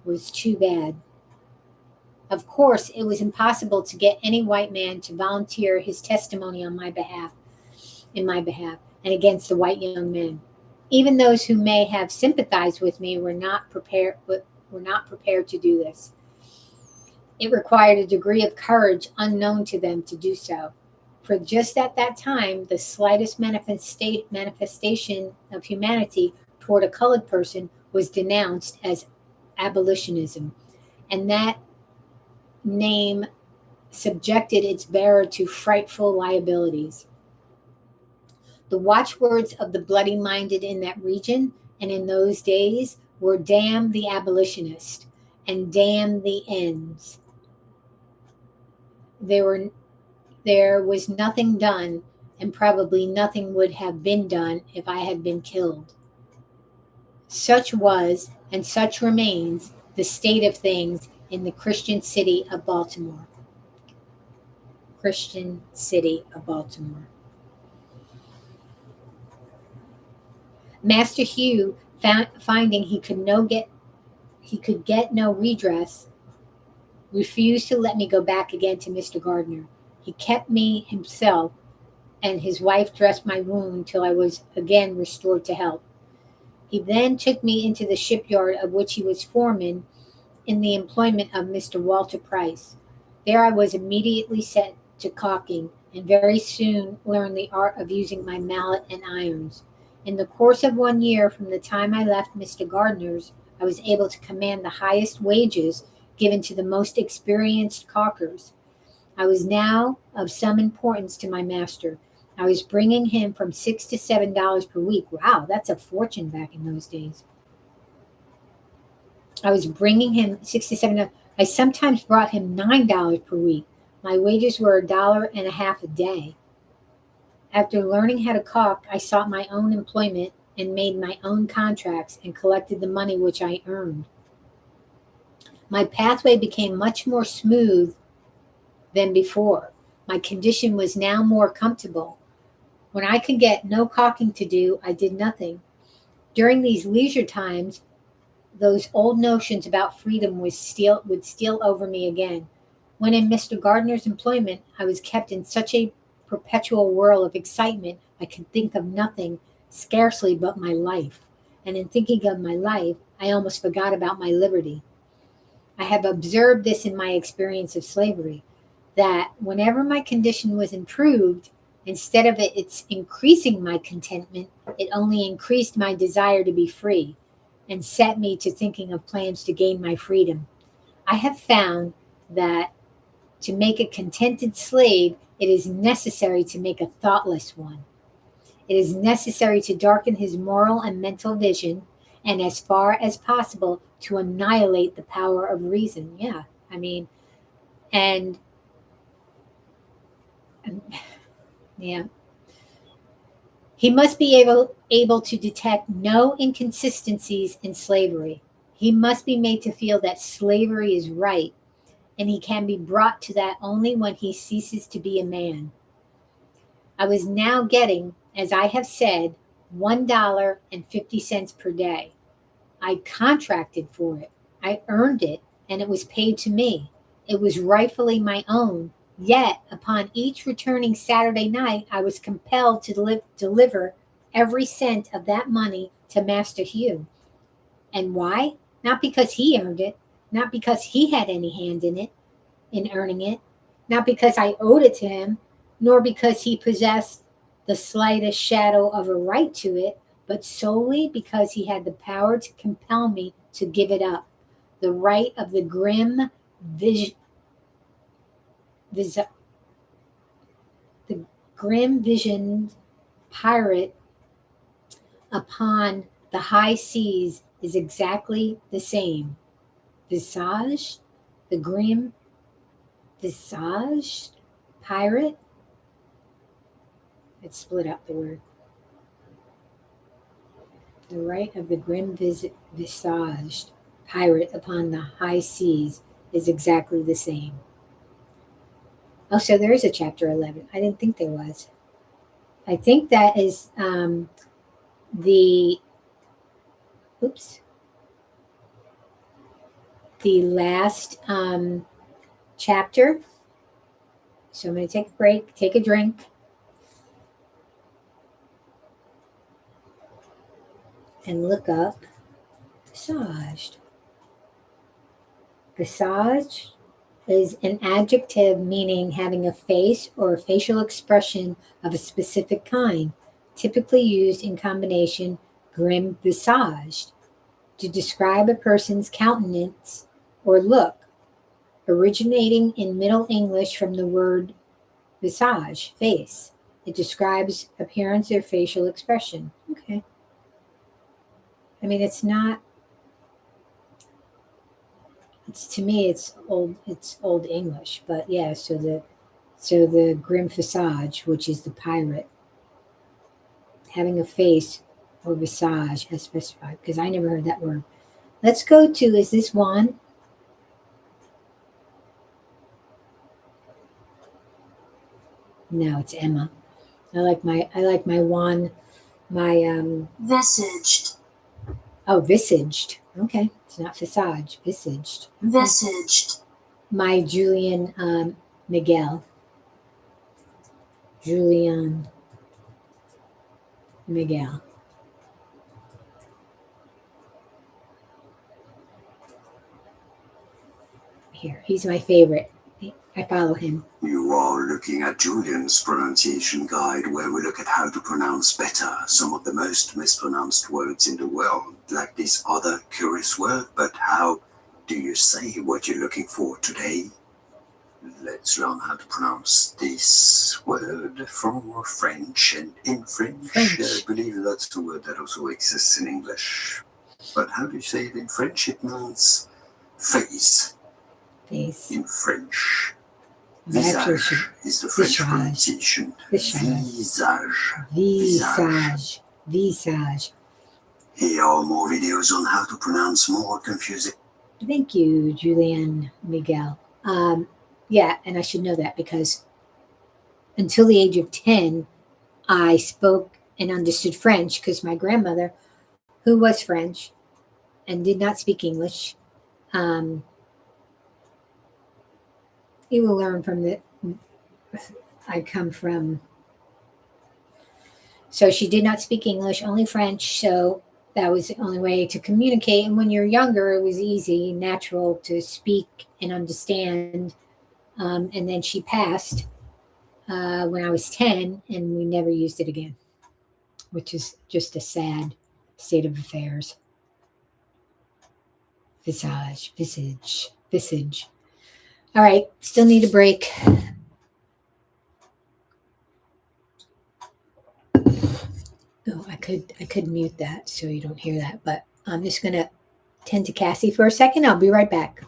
A: was too bad. Of course, it was impossible to get any white man to volunteer his testimony on my behalf, in my behalf, and against the white young men. Even those who may have sympathized with me were not prepared to do this. It required a degree of courage unknown to them to do so. For just at that time, the slightest manifestation of humanity toward a colored person was denounced as abolitionism, and that name subjected its bearer to frightful liabilities. The watchwords of the bloody-minded in that region and in those days were "damn the abolitionist" and "damn the ends." There was nothing done, and probably nothing would have been done if I had been killed. Such was, and such remains, the state of things in the Christian city of Baltimore. Christian city of Baltimore. Master Hugh, finding he could get no redress, refused to let me go back again to Mr. Gardner. He kept me himself, and his wife dressed my wound till I was again restored to health. He then took me into the shipyard of which he was foreman in the employment of Mr. Walter Price. There I was immediately set to caulking, and very soon learned the art of using my mallet and irons. In the course of 1 year from the time I left Mr. Gardner's, I was able to command the highest wages given to the most experienced caulkers. I was now of some importance to my master. I was bringing him from $6 to $7 per week. Wow, that's a fortune back in those days. I was bringing him $6 to $7. I sometimes brought him $9 per week. My wages were $1.50 a day. After learning how to caulk, I sought my own employment and made my own contracts and collected the money which I earned. My pathway became much more smooth than before. My condition was now more comfortable. When I could get no caulking to do, I did nothing. During these leisure times, those old notions about freedom would steal over me again. When in Mr. Gardner's employment, I was kept in such a perpetual whirl of excitement, I could think of nothing, scarcely but my life. And in thinking of my life, I almost forgot about my liberty. I have observed this in my experience of slavery, that whenever my condition was improved, instead of its increasing my contentment, it only increased my desire to be free, and set me to thinking of plans to gain my freedom. I have found that to make a contented slave, it is necessary to make a thoughtless one. It is necessary to darken his moral and mental vision, and as far as possible, to annihilate the power of reason. Yeah, and yeah. He must be able to detect no inconsistencies in slavery. He must be made to feel that slavery is right, and he can be brought to that only when he ceases to be a man. I was now getting, as I have said, $1.50 per day. I contracted for it. I earned it, and it was paid to me. It was rightfully my own. Yet, upon each returning Saturday night, I was compelled to deliver every cent of that money to Master Hugh. And why? Not because he earned it, not because he had any hand in it, in earning it, not because I owed it to him, nor because he possessed the slightest shadow of a right to it, but solely because he had the power to compel me to give it up. The right of the grim-visioned pirate upon the high seas is exactly the same. The grim visaged pirate. Let's split up the word. The right of the grim visaged pirate upon the high seas is exactly the same. Oh, so there is a chapter 11. I didn't think there was. I think that is the last chapter. So I'm going to take a break, take a drink, and look up visaged. Visage is an adjective meaning having a face or a facial expression of a specific kind, typically used in combination grim visaged to describe a person's countenance or look, originating in Middle English from the word visage, face, It describes appearance or facial expression. Okay. I mean, it's not. It's to me, it's old. It's old English, but yeah. So the grim visage, which is the pirate, having a face or visage as specified. Because I never heard that word. Let's go to. Is this Juan? No, it's Emma. I like my Juan. My
B: Visaged.
A: Oh, visaged. Okay, it's not visage. Visaged. Okay.
B: Visaged.
A: My Julian Miguel. Julian Miguel. Here, he's my favorite. I follow him.
C: You are looking at Julian's pronunciation guide, where we look at how to pronounce better some of the most mispronounced words in the world, like this other curious word. But how do you say what you're looking for today? Let's learn how to pronounce this word from French. And in French, I believe that's the word that also exists in English. But how do you say it in French? It means face.
A: Face.
C: In French. Visage is the French pronunciation. Visage.
A: Visage. Visage.
C: Here are more videos on how to pronounce more confusing.
A: Thank you, Julian Miguel. Yeah, and I should know that because until the age of 10, I spoke and understood French because my grandmother, who was French and did not speak English, you will learn from I come from. So she did not speak English, only French. So that was the only way to communicate. And when you're younger, it was easy, natural to speak and understand. And then she passed when I was 10, and we never used it again, which is just a sad state of affairs. Visage, visage, visage. All right, still need a break. Oh, I could mute that so you don't hear that, but I'm just gonna tend to Cassie for a second. I'll be right back.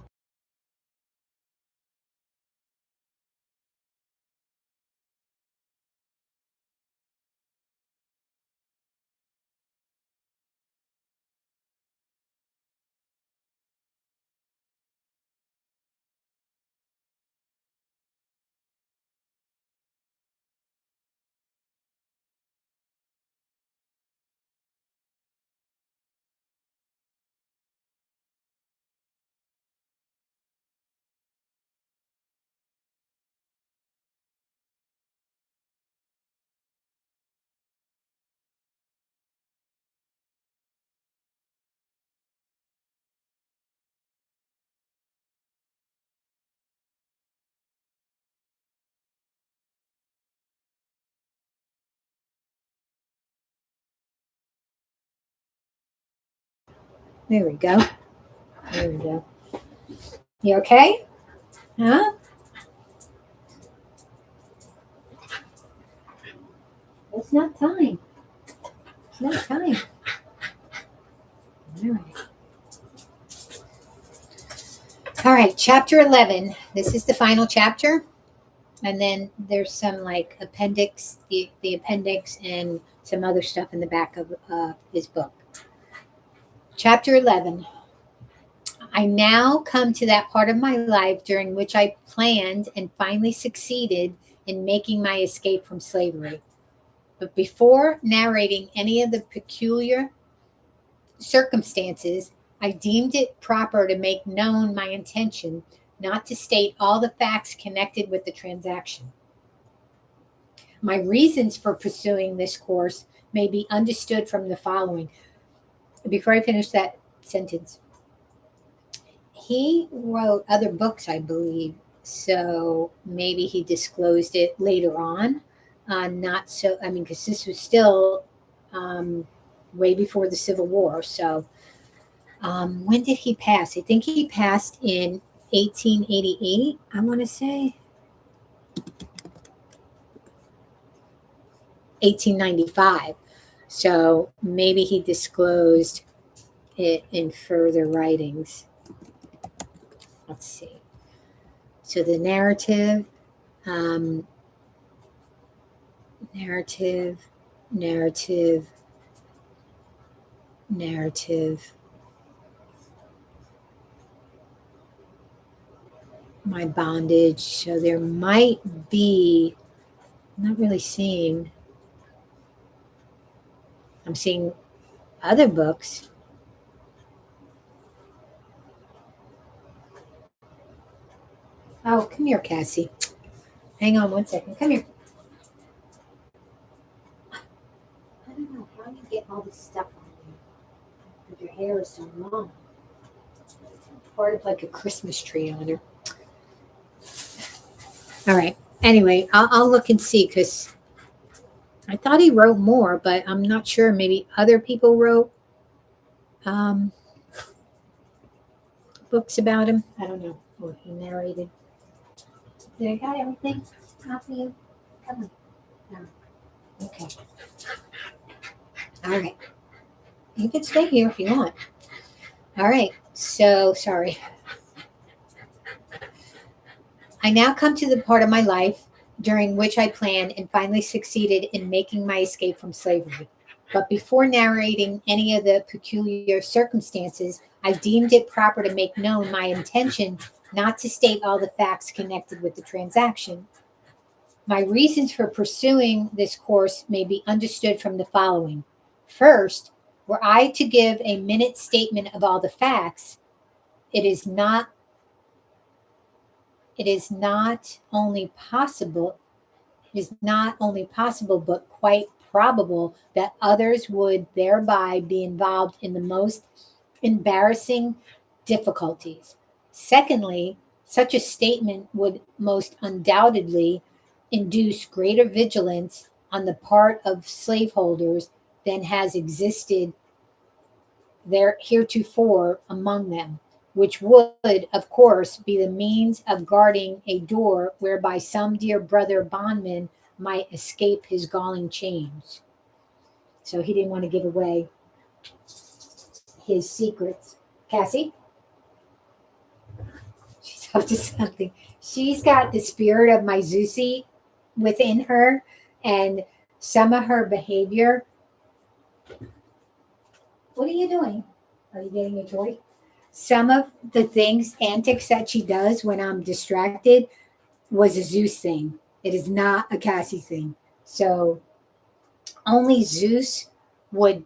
A: There we go. There we go. You okay? Huh? It's not time. It's not time. All right. All right, chapter 11. This is the final chapter. And then there's some like appendix, the appendix, and some other stuff in the back of his book. Chapter 11. I now come to that part of my life during which I planned and finally succeeded in making my escape from slavery. But before narrating any of the peculiar circumstances, I deemed it proper to make known my intention not to state all the facts connected with the transaction. My reasons for pursuing this course may be understood from the following. Before I finish that sentence, he wrote other books, I believe, so maybe he disclosed it later on. Not so, I mean, because this was still way before the Civil War. So when did he pass? I think he passed in 1888, I want to say. 1895. So maybe he disclosed it in further writings. Let's see. So the narrative, narrative, my bondage. So there might be, I'm not really seeing, I'm seeing other books. Oh, come here, Cassie. Hang on one second. Come here. I don't know how you get all this stuff on you. Because your hair is so long. Part of like a Christmas tree on her. All right. Anyway, I'll look and see because I thought he wrote more, but I'm not sure. Maybe other people wrote books about him. I don't know. Or he narrated. Did I got everything off of you? Come on. Oh, okay. All right. You can stay here if you want. All right. So, sorry. I now come to the part of my life during which I planned and finally succeeded in making my escape from slavery. But before narrating any of the peculiar circumstances, I deemed it proper to make known my intention not to state all the facts connected with the transaction. My reasons for pursuing this course may be understood from the following. First, were I to give a minute statement of all the facts, it is not only possible, but quite probable that others would thereby be involved in the most embarrassing difficulties. Secondly, such a statement would most undoubtedly induce greater vigilance on the part of slaveholders than has existed there heretofore among them, which would, of course, be the means of guarding a door whereby some dear brother bondman might escape his galling chains. So he didn't want to give away his secrets. Cassie? She's up to something. She's got the spirit of my Zusi within her, and some of her behavior. What are you doing? Are you getting a toy? Some of the things, antics that she does when I'm distracted was a Zeus thing. It is not a Cassie thing. So only Zeus would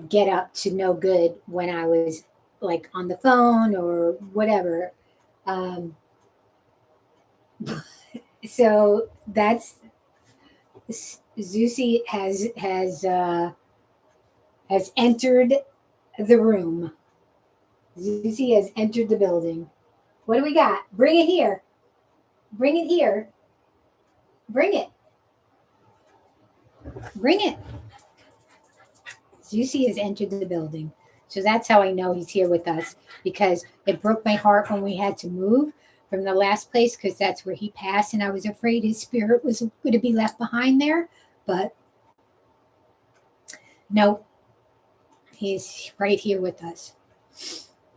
A: get up to no good when I was like on the phone or whatever. So that's Zusi has entered the room. Zusi has entered the building. What do we got? Bring it here. Bring it here. Bring it. Bring it. Zusi has entered the building. So that's how I know he's here with us, because it broke my heart when we had to move from the last place, because that's where he passed, and I was afraid his spirit was going to be left behind there. But no, he's right here with us.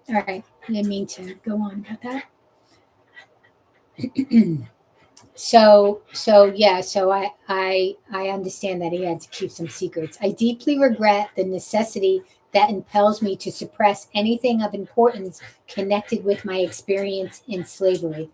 A: All right. I didn't mean to go on about that. So I understand that he had to keep some secrets. I deeply regret the necessity that impels me to suppress anything of importance connected with my experience in slavery.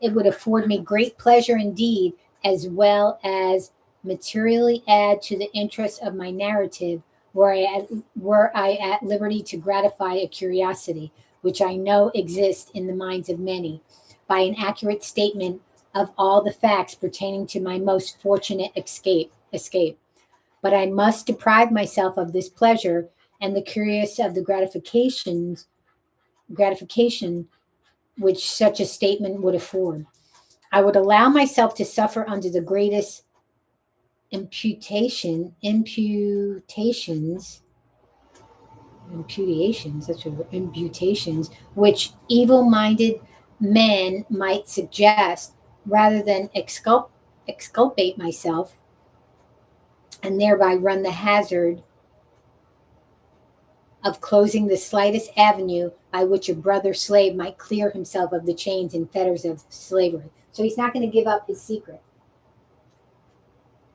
A: It would afford me great pleasure indeed, as well as materially add to the interest of my narrative, were I at liberty to gratify a curiosity, which I know exists in the minds of many, by an accurate statement of all the facts pertaining to my most fortunate escape. But I must deprive myself of this pleasure and the curious of the gratification which such a statement would afford. I would allow myself to suffer under the greatest imputations, which evil-minded men might suggest, rather than exculpate myself and thereby run the hazard of closing the slightest avenue by which a brother slave might clear himself of the chains and fetters of slavery. So he's not going to give up his secret.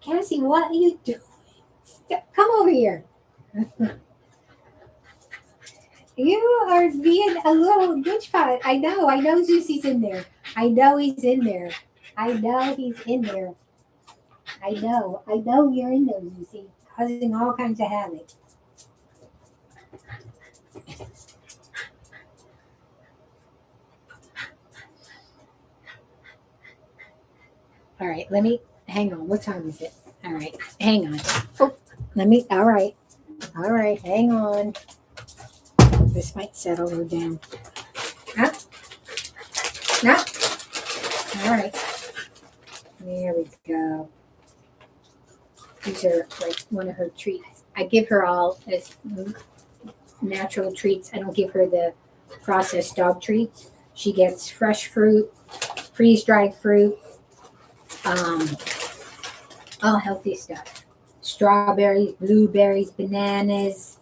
A: Cassie, what are you doing? Come over here. You are being a little bitch pot. I know Zeusie's in there. I know he's in there. I know he's in there. I know you're in there, Zeusie, causing all kinds of havoc. All right, let me hang on. What time is it? All right, hang on. Oh, all right, hang on. This might settle her down. Up. Up. All right. There we go. These are like one of her treats. I give her all as natural treats. I don't give her the processed dog treats. She gets fresh fruit, freeze-dried fruit, all healthy stuff. Strawberries, blueberries, bananas,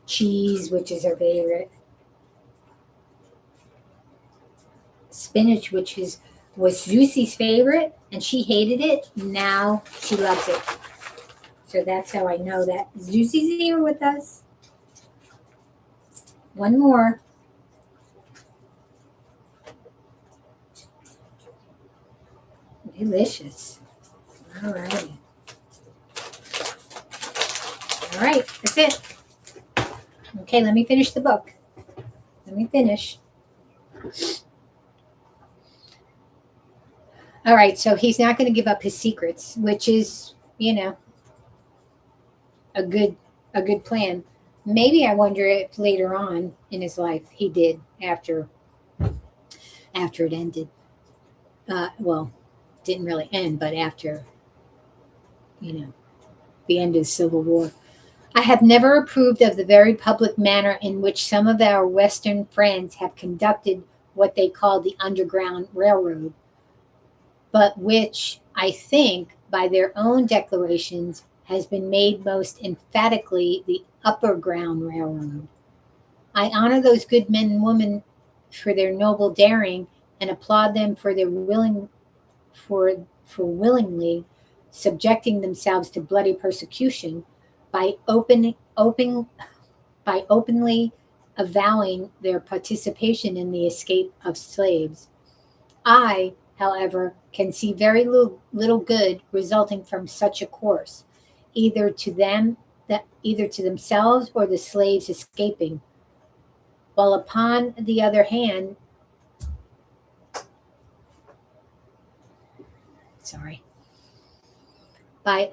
A: cheese, which is her favorite, spinach, which was Zeusie's favorite, and she hated it. Now she loves it. So that's how I know that Zeusie's here with us. One more. Delicious. All right. All right, that's it. Okay, let me finish the book. Let me finish. All right, so he's not going to give up his secrets, which is, a good plan. Maybe I wonder if later on in his life he did after it ended. Well, didn't really end, but after the end of the Civil War. I have never approved of the very public manner in which some of our Western friends have conducted what they call the Underground Railroad, but which I think, by their own declarations, has been made most emphatically the Upper Ground Railroad. I honor those good men and women for their noble daring and applaud them for their willingly subjecting themselves to bloody persecution by openly avowing their participation in the escape of slaves. I, however, can see very little good resulting from such a course, either to themselves or the slaves escaping. While upon the other hand, by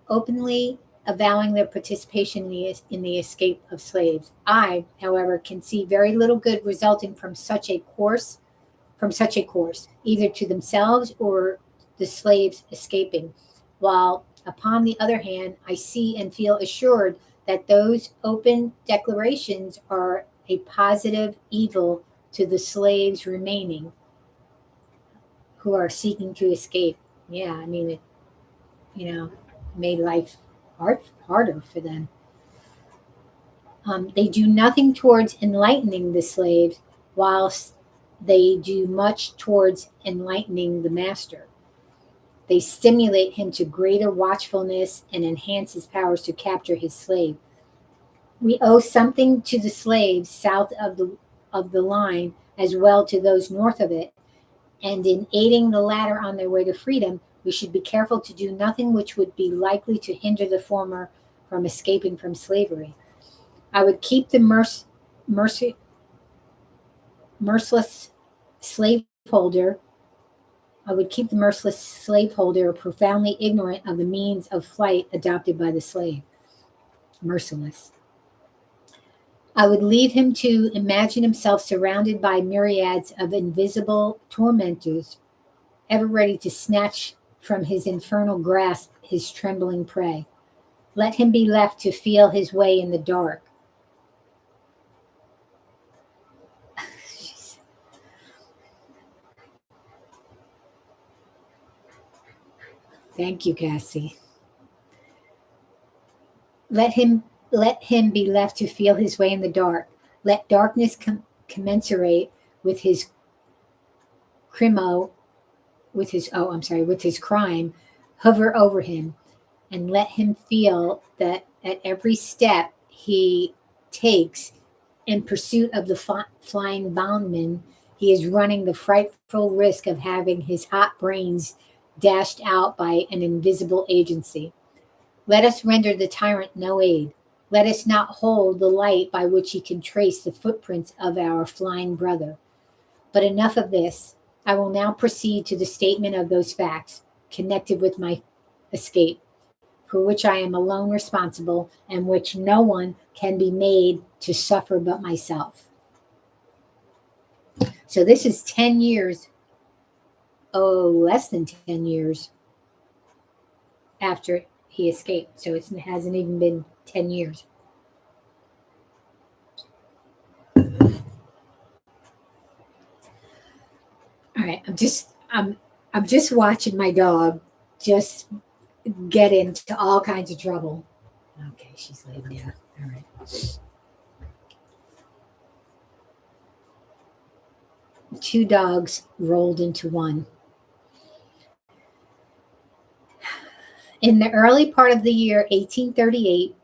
A: openly avowing their participation in the escape of slaves, I, however, can see very little good resulting from such a course, either to themselves or the slaves escaping. While upon the other hand, I see and feel assured that those open declarations are a positive evil to the slaves remaining who are seeking to escape. Yeah, I mean, it, made life harder for them. They do nothing towards enlightening the slaves, whilst they do much towards enlightening the master. They stimulate him to greater watchfulness and enhance his powers to capture his slave. We owe something to the slaves south of the line as well to those north of it, and in aiding the latter on their way to freedom, we should be careful to do nothing which would be likely to hinder the former from escaping from slavery. I would keep the merciless slaveholder. I would keep the merciless slaveholder profoundly ignorant of the means of flight adopted by the slave. Merciless. I would leave him to imagine himself surrounded by myriads of invisible tormentors, ever ready to snatch from his infernal grasp his trembling prey. Let him be left to feel his way in the dark. Thank you, Cassie. Let him be left to feel his way in the dark. Let darkness commensurate with his crimo, with his crime, hover over him, and let him feel that at every step he takes in pursuit of the flying bondman, he is running the frightful risk of having his hot brains dashed out by an invisible agency. Let us render the tyrant no aid. Let us not hold the light by which he can trace the footprints of our flying brother. But enough of this. I will now proceed to the statement of those facts connected with my escape, for which I am alone responsible and which no one can be made to suffer but myself. So this is 10 years, less than 10 years after he escaped. So it hasn't even been 10 years. All right, I'm just watching my dog just get into all kinds of trouble. Okay, she's laid down. All right. Two dogs rolled into one. In the early part of the year 1838,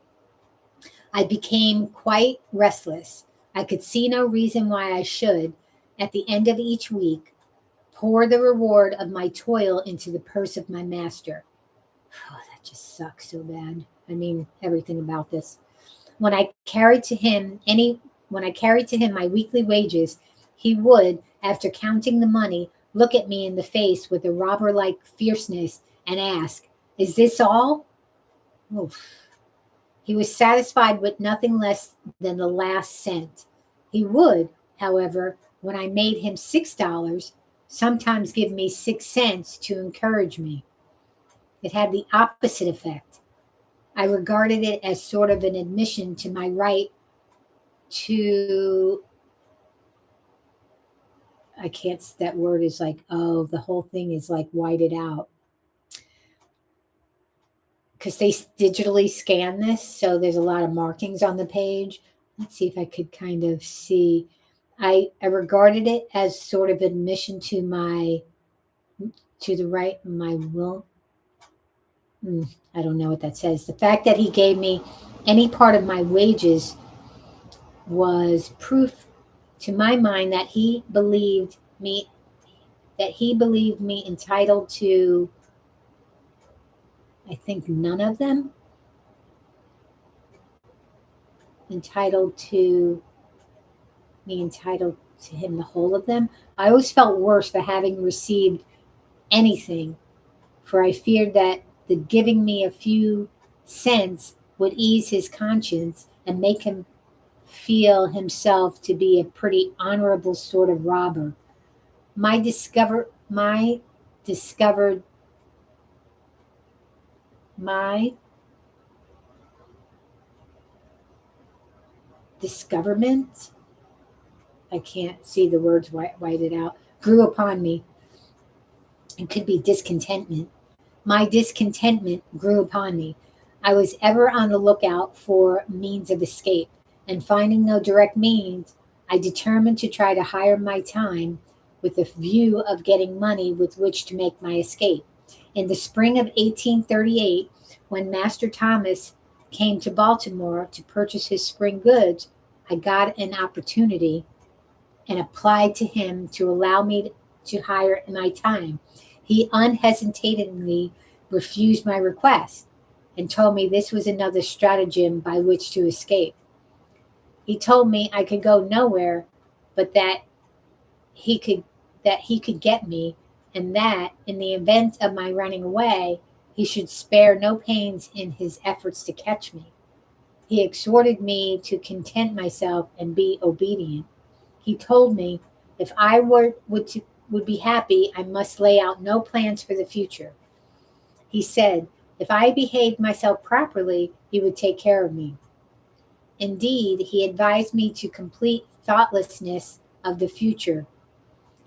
A: I became quite restless. I could see no reason why I should, at the end of each week, pour the reward of my toil into the purse of my master. Oh, that just sucks so bad. I mean, everything about this. When I carried to him my weekly wages, he would, after counting the money, look at me in the face with a robber-like fierceness and ask, "Is this all?" Oof. He was satisfied with nothing less than the last cent. He would, however, when I made him $6, sometimes give me 6 cents to encourage me. It had the opposite effect. I regarded it as sort of an admission to my right to, I can't, that word is like, oh, the whole thing is like whited out. Because they digitally scan this, so there's a lot of markings on the page. Let's see if I could kind of see. I regarded it as sort of admission to the right of my will. I don't know what that says. The fact that he gave me any part of my wages was proof to my mind that he believed me entitled to, I think, none of them. Entitled to him the whole of them. I always felt worse for having received anything, for I feared that the giving me a few cents would ease his conscience and make him feel himself to be a pretty honorable sort of robber. My discovered my discoverment, I can't see the words whited out, grew upon me. It could be discontentment. My discontentment grew upon me. I was ever on the lookout for means of escape, and finding no direct means, I determined to try to hire my time with a view of getting money with which to make my escape. In the spring of 1838, when Master Thomas came to Baltimore to purchase his spring goods, I got an opportunity and applied to him to allow me to hire my time. He unhesitatingly refused my request and told me this was another stratagem by which to escape. He told me I could go nowhere, but that he could get me, and that in the event of my running away, he should spare no pains in his efforts to catch me. He exhorted me to content myself and be obedient. He told me if I would be happy, I must lay out no plans for the future. He said if I behaved myself properly, he would take care of me. Indeed, he advised me to complete thoughtlessness of the future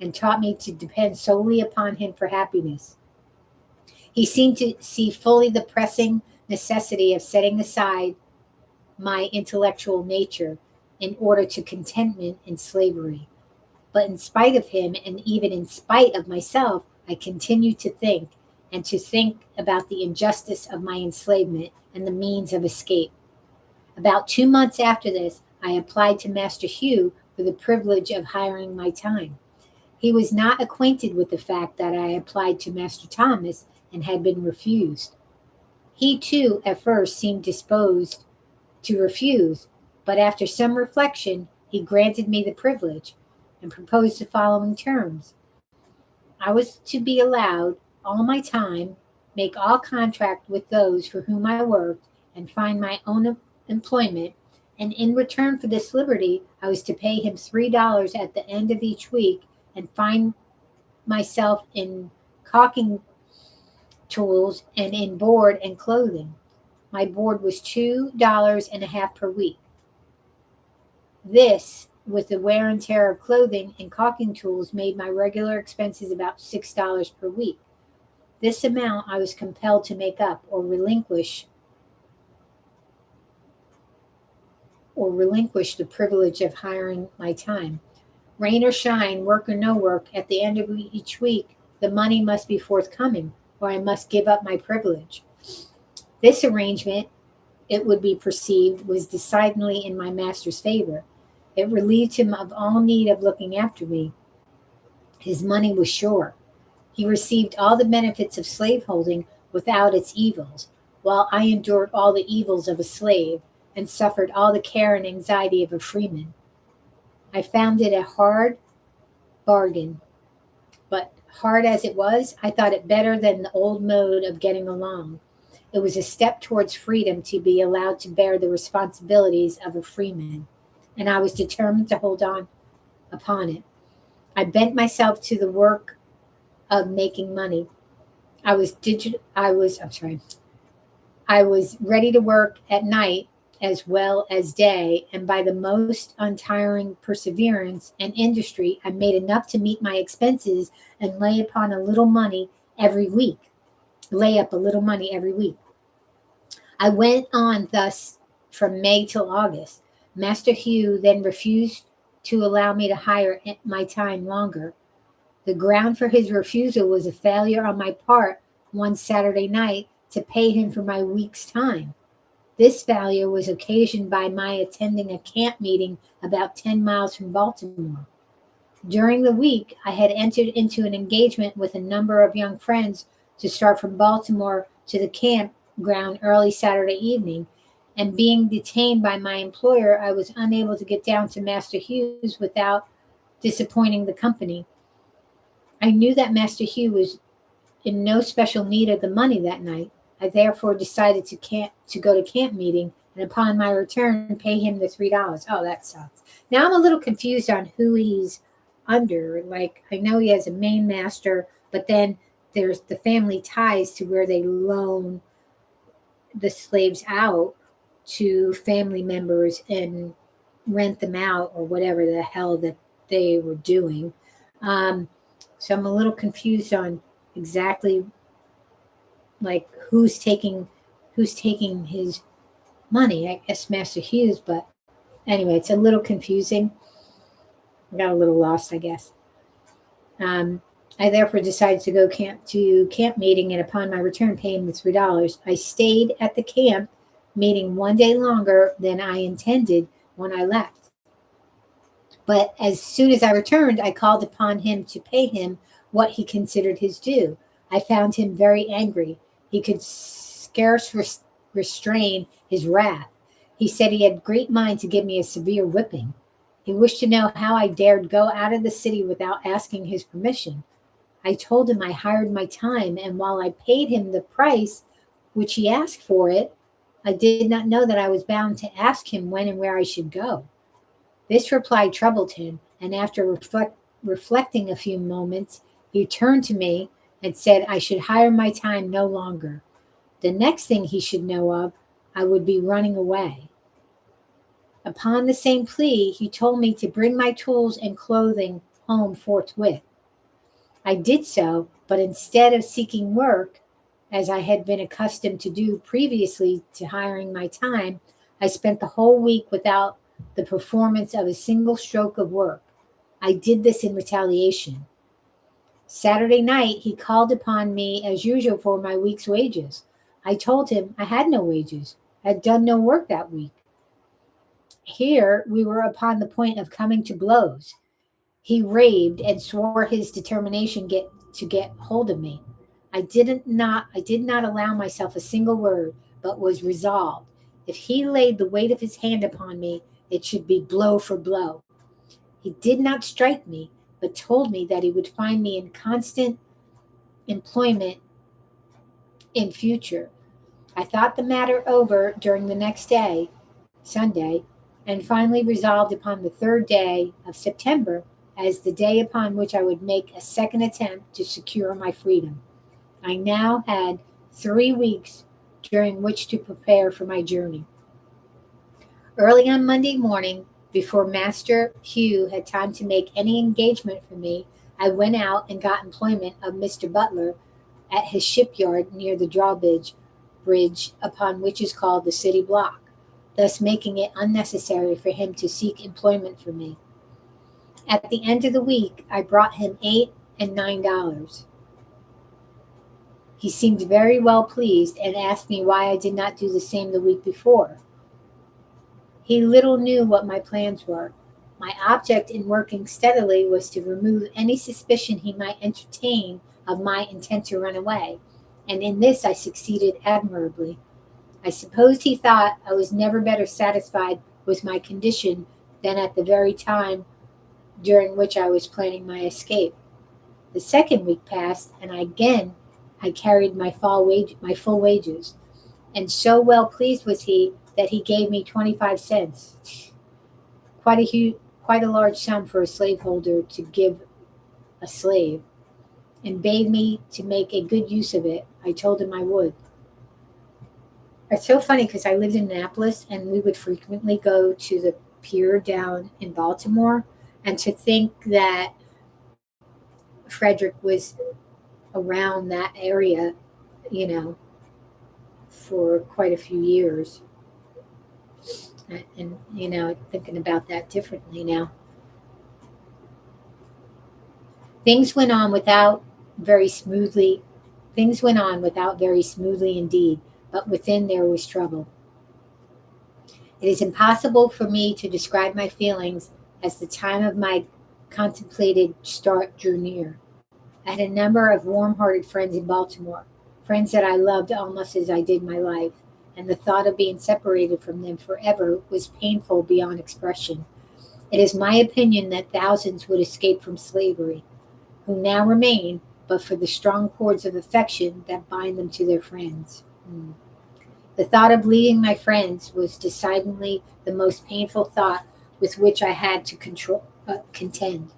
A: and taught me to depend solely upon him for happiness. He seemed to see fully the pressing necessity of setting aside my intellectual nature in order to contentment in slavery. But in spite of him, and even in spite of myself, I continued to think, and to think about the injustice of my enslavement and the means of escape. About 2 months after this, I applied to Master Hugh for the privilege of hiring my time. He was not acquainted with the fact that I applied to Master Thomas and had been refused. He, too, at first seemed disposed to refuse, but after some reflection, he granted me the privilege and proposed the following terms. I was to be allowed all my time, make all contract with those for whom I worked, and find my own employment, and in return for this liberty, I was to pay him $3 at the end of each week and find myself in caulking tools and in board and clothing. My board was $2.50 per week. This, with the wear and tear of clothing and caulking tools, made my regular expenses about $6 per week. This amount I was compelled to make up or relinquish the privilege of hiring my time. Rain or shine, work or no work, at the end of each week, the money must be forthcoming, or I must give up my privilege. This arrangement, it would be perceived, was decidedly in my master's favor. It relieved him of all need of looking after me. His money was sure. He received all the benefits of slaveholding without its evils, while I endured all the evils of a slave and suffered all the care and anxiety of a freeman. I found it a hard bargain, but hard as it was, I thought it better than the old mode of getting along. It was a step towards freedom to be allowed to bear the responsibilities of a freeman, and I was determined to hold on upon it. I bent myself to the work of making money. I was ready to work at night as well as day, and by the most untiring perseverance and industry, I made enough to meet my expenses and lay up a little money every week. I went on thus from May till August. Master Hugh then refused to allow me to hire my time longer. The ground for his refusal was a failure on my part one Saturday night to pay him for my week's time. This failure was occasioned by my attending a camp meeting about 10 miles from Baltimore. During the week, I had entered into an engagement with a number of young friends to start from Baltimore to the campground early Saturday evening, and being detained by my employer, I was unable to get down to Master Hugh's without disappointing the company. I knew that Master Hugh was in no special need of the money that night. I therefore decided to go to camp meeting, and upon my return, pay him the $3. Oh, that sucks. Now I'm a little confused on who he's under. Like, I know he has a main master, but then there's the family ties to where they loan the slaves out to family members and rent them out or whatever the hell that they were doing. So I'm a little confused on exactly like who's taking his money. I guess Master Hughes, but anyway, it's a little confusing. I got a little lost, I guess. I therefore decided to go camp meeting, and upon my return, pay him the $3. I stayed at the camp meeting one day longer than I intended when I left. But as soon as I returned, I called upon him to pay him what he considered his due. I found him very angry. He could scarce restrain his wrath. He said he had great mind to give me a severe whipping. He wished to know how I dared go out of the city without asking his permission. I told him I hired my time, and while I paid him the price which he asked for it, I did not know that I was bound to ask him when and where I should go. This reply troubled him, and after reflecting a few moments, he turned to me and said I should hire my time no longer. The next thing he should know of, I would be running away. Upon the same plea, he told me to bring my tools and clothing home forthwith. I did so, but instead of seeking work, As I had been accustomed to do previously to hiring my time, I spent the whole week without the performance of a single stroke of work. I did this in retaliation. Saturday night, he called upon me as usual for my week's wages. I told him I had no wages, had done no work that week. Here we were upon the point of coming to blows. He raved and swore his determination to get hold of me. I did not allow myself a single word, but was resolved. If he laid the weight of his hand upon me, it should be blow for blow. He did not strike me, but told me that he would find me in constant employment in future. I thought the matter over during the next day, Sunday, and finally resolved upon the third day of September as the day upon which I would make a second attempt to secure my freedom. I now had 3 weeks during which to prepare for my journey. Early on Monday morning, before Master Hugh had time to make any engagement for me, I went out and got employment of Mr. Butler at his shipyard near the drawbridge upon which is called the City Block, thus making it unnecessary for him to seek employment for me. At the end of the week, I brought him $8 and $9. He seemed very well pleased and asked me why I did not do the same the week before. He little knew what my plans were. My object in working steadily was to remove any suspicion he might entertain of my intent to run away, and in this I succeeded admirably. I supposed he thought I was never better satisfied with my condition than at the very time during which I was planning my escape. The second week passed, and I carried my full wages, and so well pleased was he that he gave me 25 cents, quite a large sum for a slaveholder to give a slave, and bade me to make a good use of it. I told him I would. It's so funny because I lived in Annapolis, and we would frequently go to the pier down in Baltimore, and to think that Frederick was around that area, for quite a few years. And thinking about that differently now. Things went on without very smoothly indeed, but within there was trouble. It is impossible for me to describe my feelings as the time of my contemplated start drew near. I had a number of warm-hearted friends in Baltimore, friends that I loved almost as I did my life, and the thought of being separated from them forever was painful beyond expression. It is my opinion that thousands would escape from slavery, who now remain, but for the strong cords of affection that bind them to their friends. The thought of leaving my friends was decidedly the most painful thought with which I had to contend.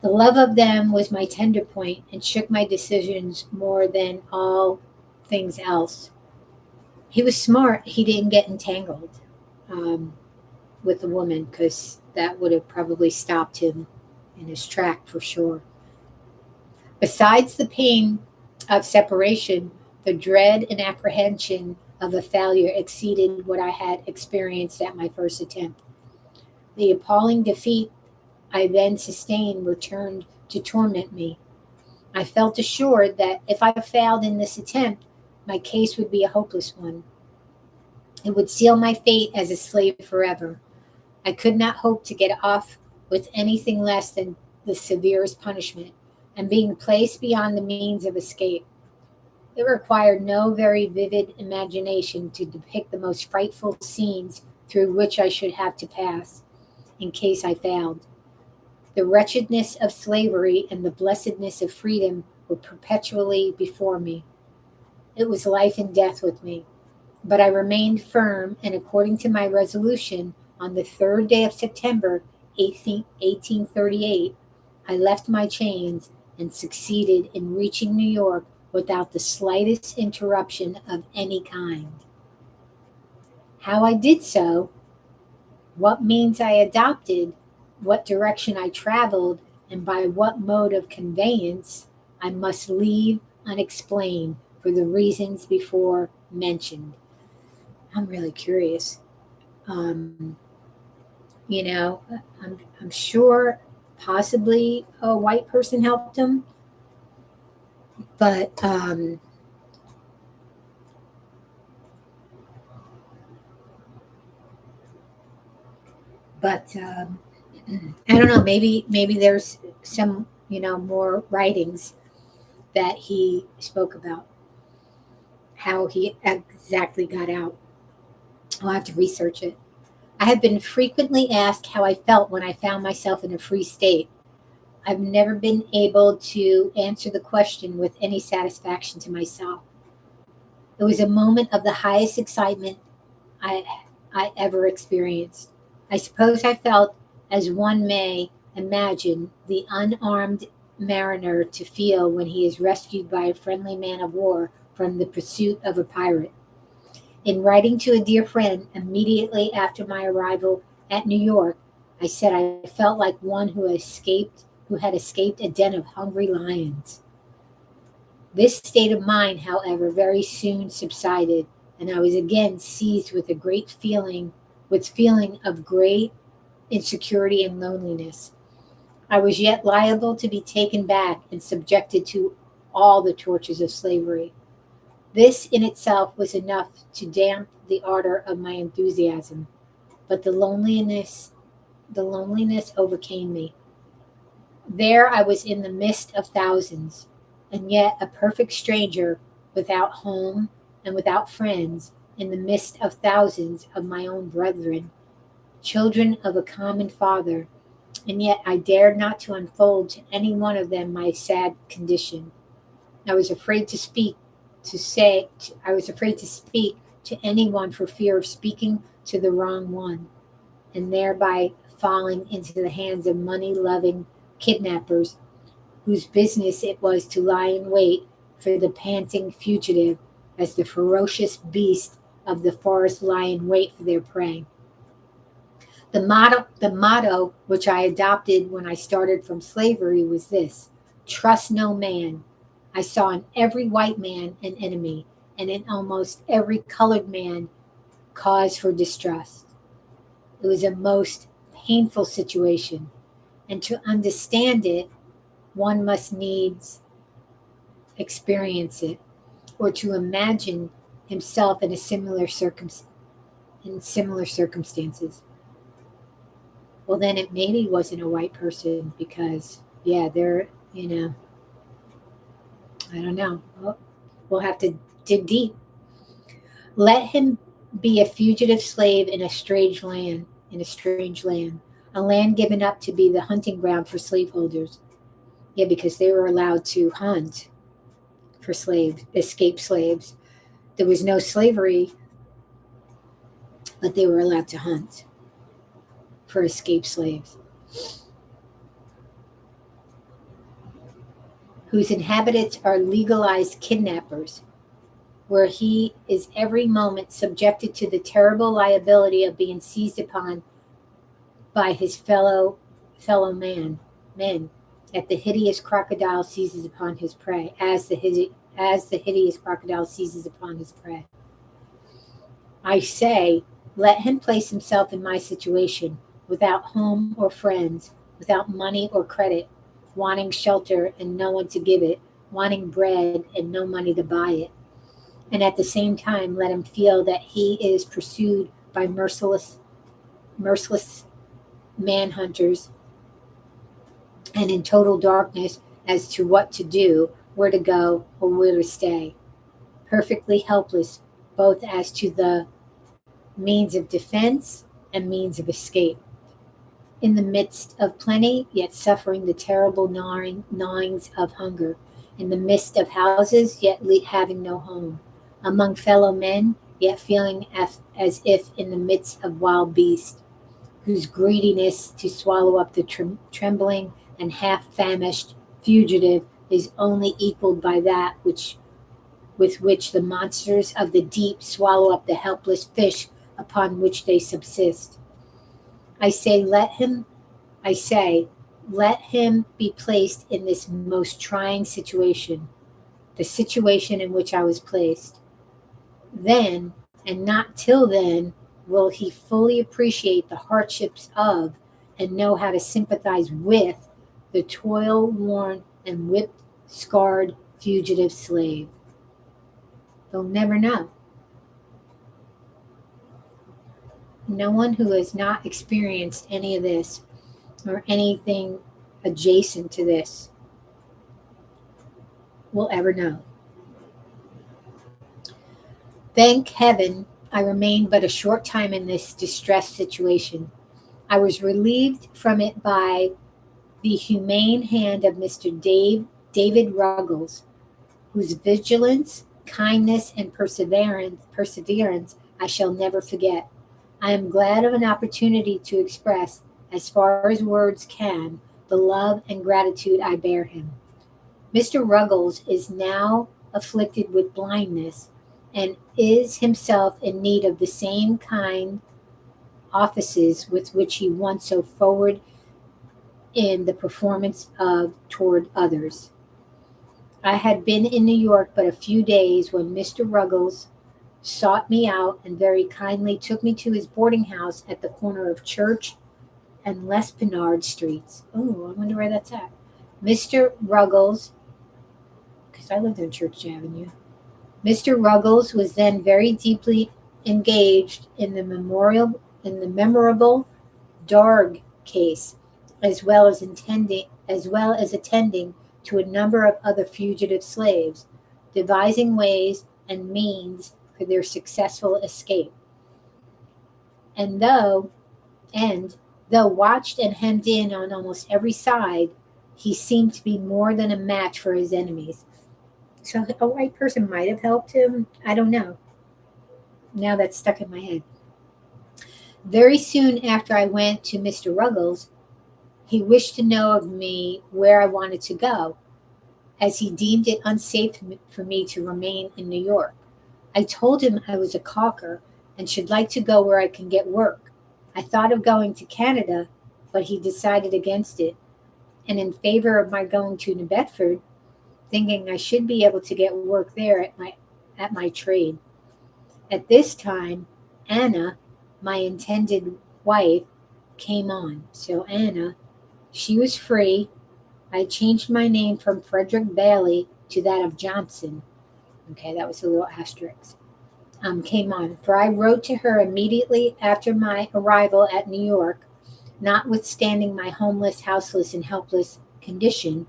A: The love of them was my tender point and shook my decisions more than all things else. He was smart. He didn't get entangled with the woman, because that would have probably stopped him in his track for sure. Besides the pain of separation, the dread and apprehension of a failure exceeded what I had experienced at my first attempt. The appalling defeat I then sustained returned to torment me. I felt assured that if I failed in this attempt, my case would be a hopeless one. It would seal my fate as a slave forever. I could not hope to get off with anything less than the severest punishment, and being placed beyond the means of escape. It required no very vivid imagination to depict the most frightful scenes through which I should have to pass, in case I failed. The wretchedness of slavery and the blessedness of freedom were perpetually before me. It was life and death with me. But I remained firm, and according to my resolution, on the third day of September, 1838, I left my chains and succeeded in reaching New York without the slightest interruption of any kind. How I did so, what means I adopted, what direction I traveled, and by what mode of conveyance, I must leave unexplained for the reasons before mentioned. I'm really curious. Um, I'm sure possibly a white person helped him, but but I don't know. Maybe there's some more writings that he spoke about how he exactly got out. I'll have to research it. I have been frequently asked how I felt when I found myself in a free state. I've never been able to answer the question with any satisfaction to myself. It was a moment of the highest excitement I, I ever experienced. I suppose I felt as one may imagine the unarmed mariner to feel when he is rescued by a friendly man of war from the pursuit of a pirate. In writing to a dear friend immediately after my arrival at New York, I said I felt like one who had escaped a den of hungry lions. This state of mind, however, very soon subsided, and I was again seized with feeling of great insecurity and loneliness. I was yet liable to be taken back and subjected to all the tortures of slavery. This in itself was enough to damp the ardor of my enthusiasm, but the loneliness overcame me. There I was in the midst of thousands, and yet a perfect stranger, without home and without friends, in the midst of thousands of my own brethren, children of a common Father, and yet I dared not to unfold to any one of them my sad condition. I was afraid to speak, I was afraid to speak to anyone for fear of speaking to the wrong one, and thereby falling into the hands of money-loving kidnappers whose business it was to lie in wait for the panting fugitive as the ferocious beasts of the forest lie in wait for their prey. The motto which I adopted when I started from slavery was this: trust no man. I saw in every white man an enemy, and in almost every colored man cause for distrust. It was a most painful situation, and to understand it, one must needs experience it, or to imagine himself in similar circumstances. Well, then it maybe wasn't a white person because, yeah, I don't know. We'll have to dig deep. Let him be a fugitive slave in a strange land, a land given up to be the hunting ground for slaveholders. Yeah, because they were allowed to hunt for escaped slaves. There was no slavery, but they were allowed to hunt for escaped slaves, whose inhabitants are legalized kidnappers, where he is every moment subjected to the terrible liability of being seized upon by his fellow men, at the hideous crocodile seizes upon his prey, as the hideous crocodile seizes upon his prey. I say, let him place himself in my situation, without home or friends, without money or credit, wanting shelter and no one to give it, wanting bread and no money to buy it. And at the same time, let him feel that he is pursued by merciless manhunters, and in total darkness as to what to do, where to go, or where to stay, perfectly helpless both as to the means of defense and means of escape. In the midst of plenty, yet suffering the terrible gnawings of hunger. In the midst of houses, yet having no home. Among fellow men, yet feeling as if in the midst of wild beasts, whose greediness to swallow up the trembling and half famished fugitive is only equaled by that with which the monsters of the deep swallow up the helpless fish upon which they subsist. I say, let him be placed in this most trying situation. the situation in which I was placed. Then, and not till then, will he fully appreciate the hardships of and know how to sympathize with the toil worn and whipped, scarred fugitive slave. They'll never know. No one who has not experienced any of this or anything adjacent to this will ever know. Thank heaven I remained but a short time in this distressed situation. I was relieved from it by the humane hand of Mr. David Ruggles, whose vigilance, kindness, and perseverance I shall never forget. I am glad of an opportunity to express, as far as words can, the love and gratitude I bear him. Mr. Ruggles is now afflicted with blindness and is himself in need of the same kind offices with which he once so forward in the performance of toward others. I had been in New York but a few days when Mr. Ruggles sought me out and very kindly took me to his boarding house at the corner of Church and L'Esplanade Streets. Oh, I wonder where that's at. Mr. Ruggles, because I lived on Church Avenue. Mr. Ruggles was then very deeply engaged in the memorable Darg case, as well as attending to a number of other fugitive slaves, devising ways and means for their successful escape. And though watched and hemmed in on almost every side, he seemed to be more than a match for his enemies. So a white person might have helped him. I don't know. Now that's stuck in my head. Very soon after I went to Mr. Ruggles, he wished to know of me where I wanted to go, as he deemed it unsafe for me to remain in New York. I told him I was a caulker and should like to go where I can get work. I thought of going to Canada, but he decided against it, and in favor of my going to New Bedford, thinking I should be able to get work there at my trade. At this time, Anna, my intended wife, came on. So Anna, she was free. I changed my name from Frederick Bailey to that of Johnson. Okay, that was a little asterisk. Came on, for I wrote to her immediately after my arrival at New York, notwithstanding my homeless, houseless, and helpless condition,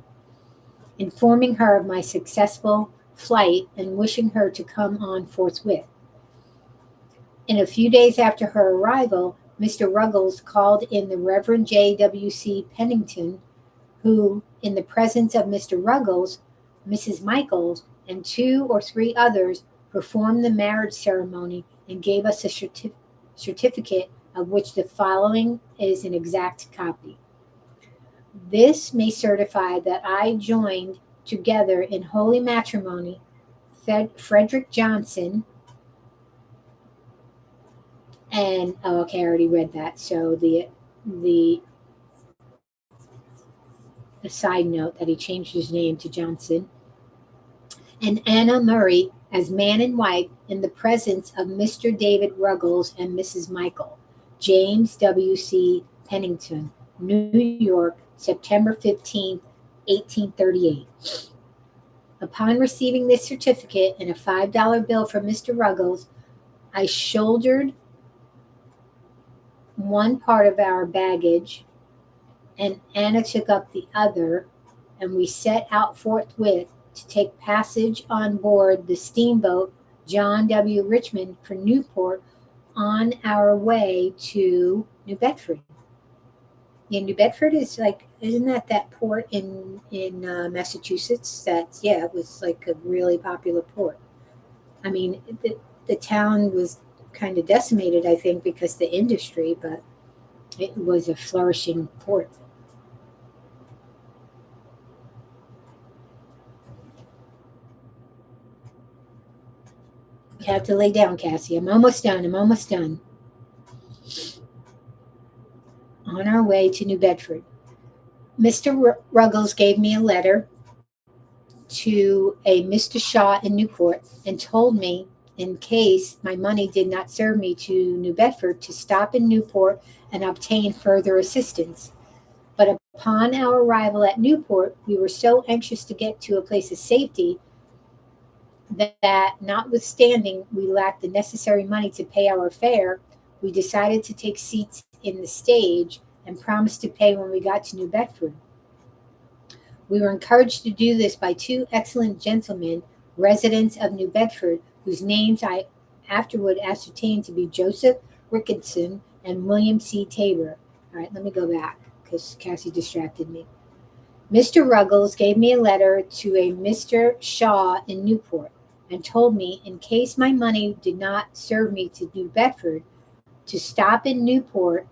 A: informing her of my successful flight and wishing her to come on forthwith. In a few days after her arrival, Mr. Ruggles called in the Reverend J.W.C. Pennington, who, in the presence of Mr. Ruggles, Mrs. Michaels, and 2 or 3 others, performed the marriage ceremony and gave us a certificate of which the following is an exact copy. This may certify that I joined together in holy matrimony Frederick Johnson and I already read that. So the side note that he changed his name to Johnson, and Anna Murray as man and wife in the presence of Mr. David Ruggles and Mrs. Michael, James W.C. Pennington, New York, September 15, 1838. Upon receiving this certificate and a $5 bill from Mr. Ruggles, I shouldered one part of our baggage, and Anna took up the other, and we set out forthwith to take passage on board the steamboat John W. Richmond for Newport on our way to New Bedford. Yeah, New Bedford is isn't that port in Massachusetts? It was like a really popular port. I mean, the town was kind of decimated, I think, because the industry, but it was a flourishing port. You have to lay down, Cassie. I'm almost done. On our way to New Bedford, Mr. Ruggles gave me a letter to a Mr. Shaw in Newport and told me, in case my money did not serve me to New Bedford, to stop in Newport and obtain further assistance. But upon our arrival at Newport, we were so anxious to get to a place of safety that, notwithstanding we lacked the necessary money to pay our fare, we decided to take seats in the stage and promised to pay when we got to New Bedford. We were encouraged to do this by two excellent gentlemen, residents of New Bedford, whose names I afterward ascertained to be Joseph Rickinson and William C. Tabor. All right, let me go back because Cassie distracted me. Mr. Ruggles gave me a letter to a Mr. Shaw in Newport and told me, in case my money did not serve me to New Bedford, to stop in Newport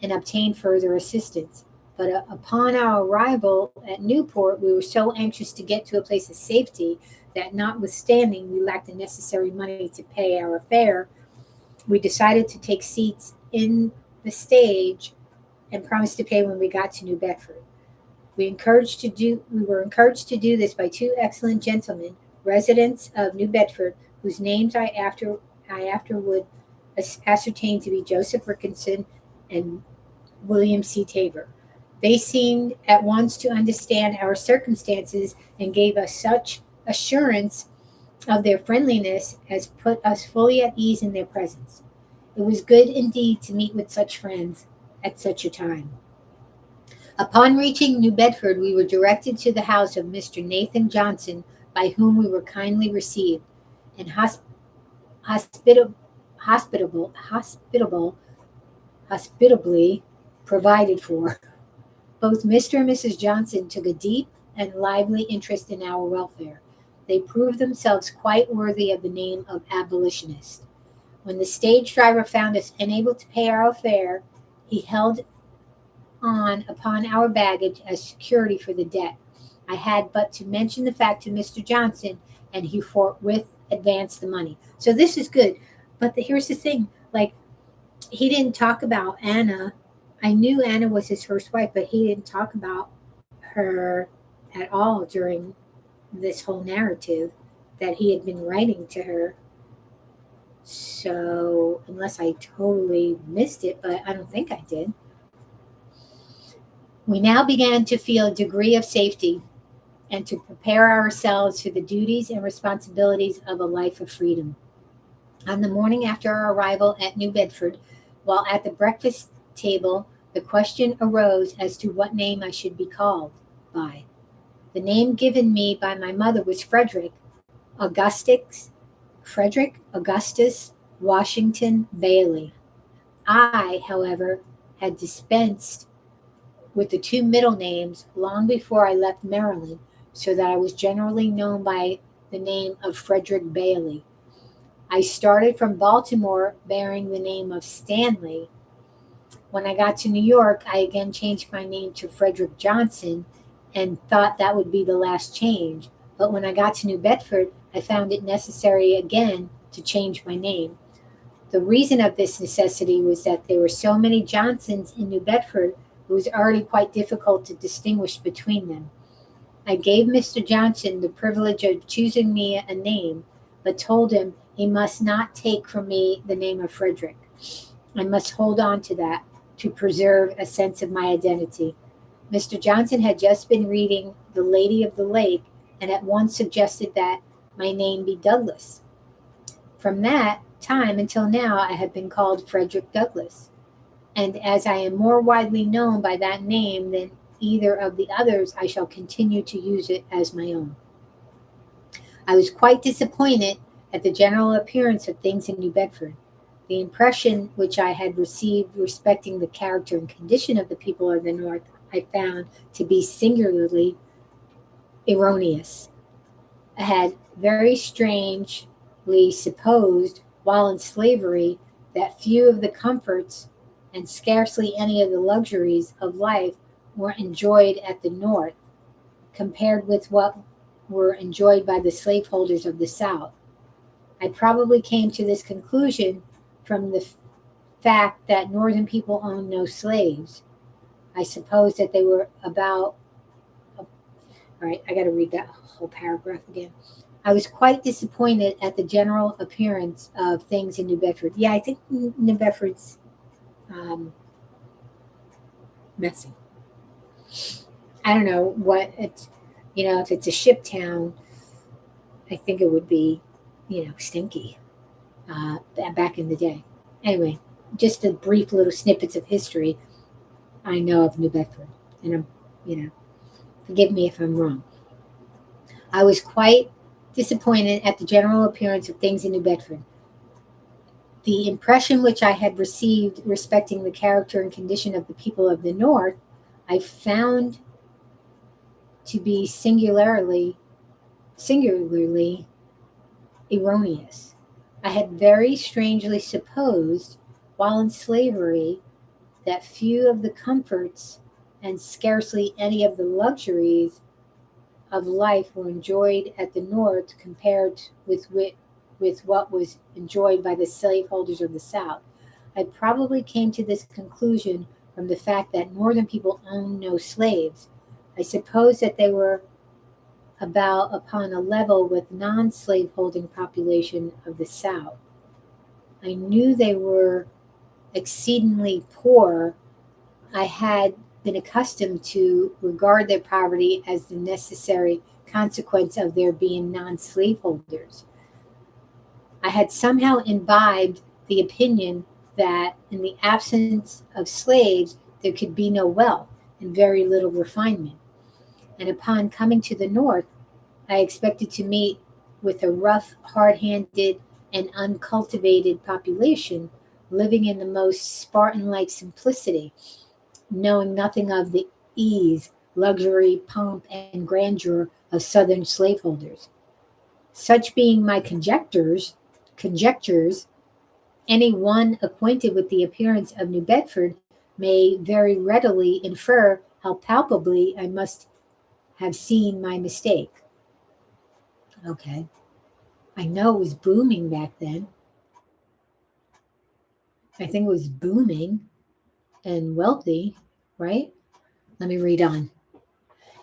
A: and obtain further assistance. But upon our arrival at Newport, we were so anxious to get to a place of safety that, notwithstanding we lacked the necessary money to pay our fare, we decided to take seats in the stage and promised to pay when we got to New Bedford. We were encouraged to do this by two excellent gentlemen, residents of New Bedford, whose names I afterward ascertained to be Joseph Rickinson and William C. Tabor. They seemed at once to understand our circumstances and gave us such assurance of their friendliness as put us fully at ease in their presence. It was good indeed to meet with such friends at such a time. Upon reaching New Bedford, we were directed to the house of Mr. Nathan Johnson, by whom we were kindly received and hospitably provided for. Both Mr. and Mrs. Johnson took a deep and lively interest in our welfare. They proved themselves quite worthy of the name of abolitionists. When the stage driver found us unable to pay our fare, he held on upon our baggage as security for the debt. I had but to mention the fact to Mr. Johnson, and he forthwith advanced the money. So this is good. But here's the thing, like, he didn't talk about Anna. I knew Anna was his first wife, but he didn't talk about her at all during this whole narrative that he had been writing to her. So, unless I totally missed it, but I don't think I did. We now began to feel a degree of safety and to prepare ourselves for the duties and responsibilities of a life of freedom. On the morning after our arrival at New Bedford, while at the breakfast table, the question arose as to what name I should be called by. The name given me by my mother was Frederick Augustus Washington Bailey. I, however, had dispensed with the two middle names long before I left Maryland, so that I was generally known by the name of Frederick Bailey. I started from Baltimore bearing the name of Stanley. When I got to New York, I again changed my name to Frederick Johnson and thought that would be the last change. But when I got to New Bedford, I found it necessary again to change my name. The reason of this necessity was that there were so many Johnsons in New Bedford, it was already quite difficult to distinguish between them. I gave Mr. Johnson the privilege of choosing me a name, but told him he must not take from me the name of Frederick. I must hold on to that to preserve a sense of my identity. Mr. Johnson had just been reading The Lady of the Lake and at once suggested that my name be Douglas. From that time until now, I have been called Frederick Douglass. And as I am more widely known by that name than either of the others, I shall continue to use it as my own. I was quite disappointed at the general appearance of things in New Bedford. The impression which I had received respecting the character and condition of the people of the North I found to be singularly erroneous. I had very strangely supposed, while in slavery, that few of the comforts and scarcely any of the luxuries of life were enjoyed at the North, compared with what were enjoyed by the slaveholders of the South. I probably came to this conclusion from the fact that Northern people owned no slaves. I suppose that they were about All right, I got to read that whole paragraph again. I was quite disappointed at the general appearance of things in New Bedford. Yeah, I think New Bedford's messy. I don't know what it's, if it's a ship town, I think it would be, stinky back in the day. Anyway, just a brief little snippets of history I know of New Bedford. And forgive me if I'm wrong. I was quite disappointed at the general appearance of things in New Bedford. The impression which I had received respecting the character and condition of the people of the North, I found to be singularly erroneous. I had very strangely supposed, while in slavery, that few of the comforts and scarcely any of the luxuries of life were enjoyed at the North compared with what was enjoyed by the slaveholders of the South. I probably came to this conclusion from the fact that Northern people owned no slaves. I suppose that they were about upon a level with non-slave holding population of the South. I knew they were exceedingly poor. I had been accustomed to regard their poverty as the necessary consequence of their being non-slaveholders. I had somehow imbibed the opinion that in the absence of slaves there could be no wealth and very little refinement. And upon coming to the North, I expected to meet with a rough, hard-handed, and uncultivated population living in the most Spartan-like simplicity, knowing nothing of the ease, luxury, pomp, and grandeur of Southern slaveholders. Such being my conjectures, any one acquainted with the appearance of New Bedford may very readily infer how palpably I must have seen my mistake. Okay. I know it was booming back then. I think it was booming and wealthy, right? Let me read on.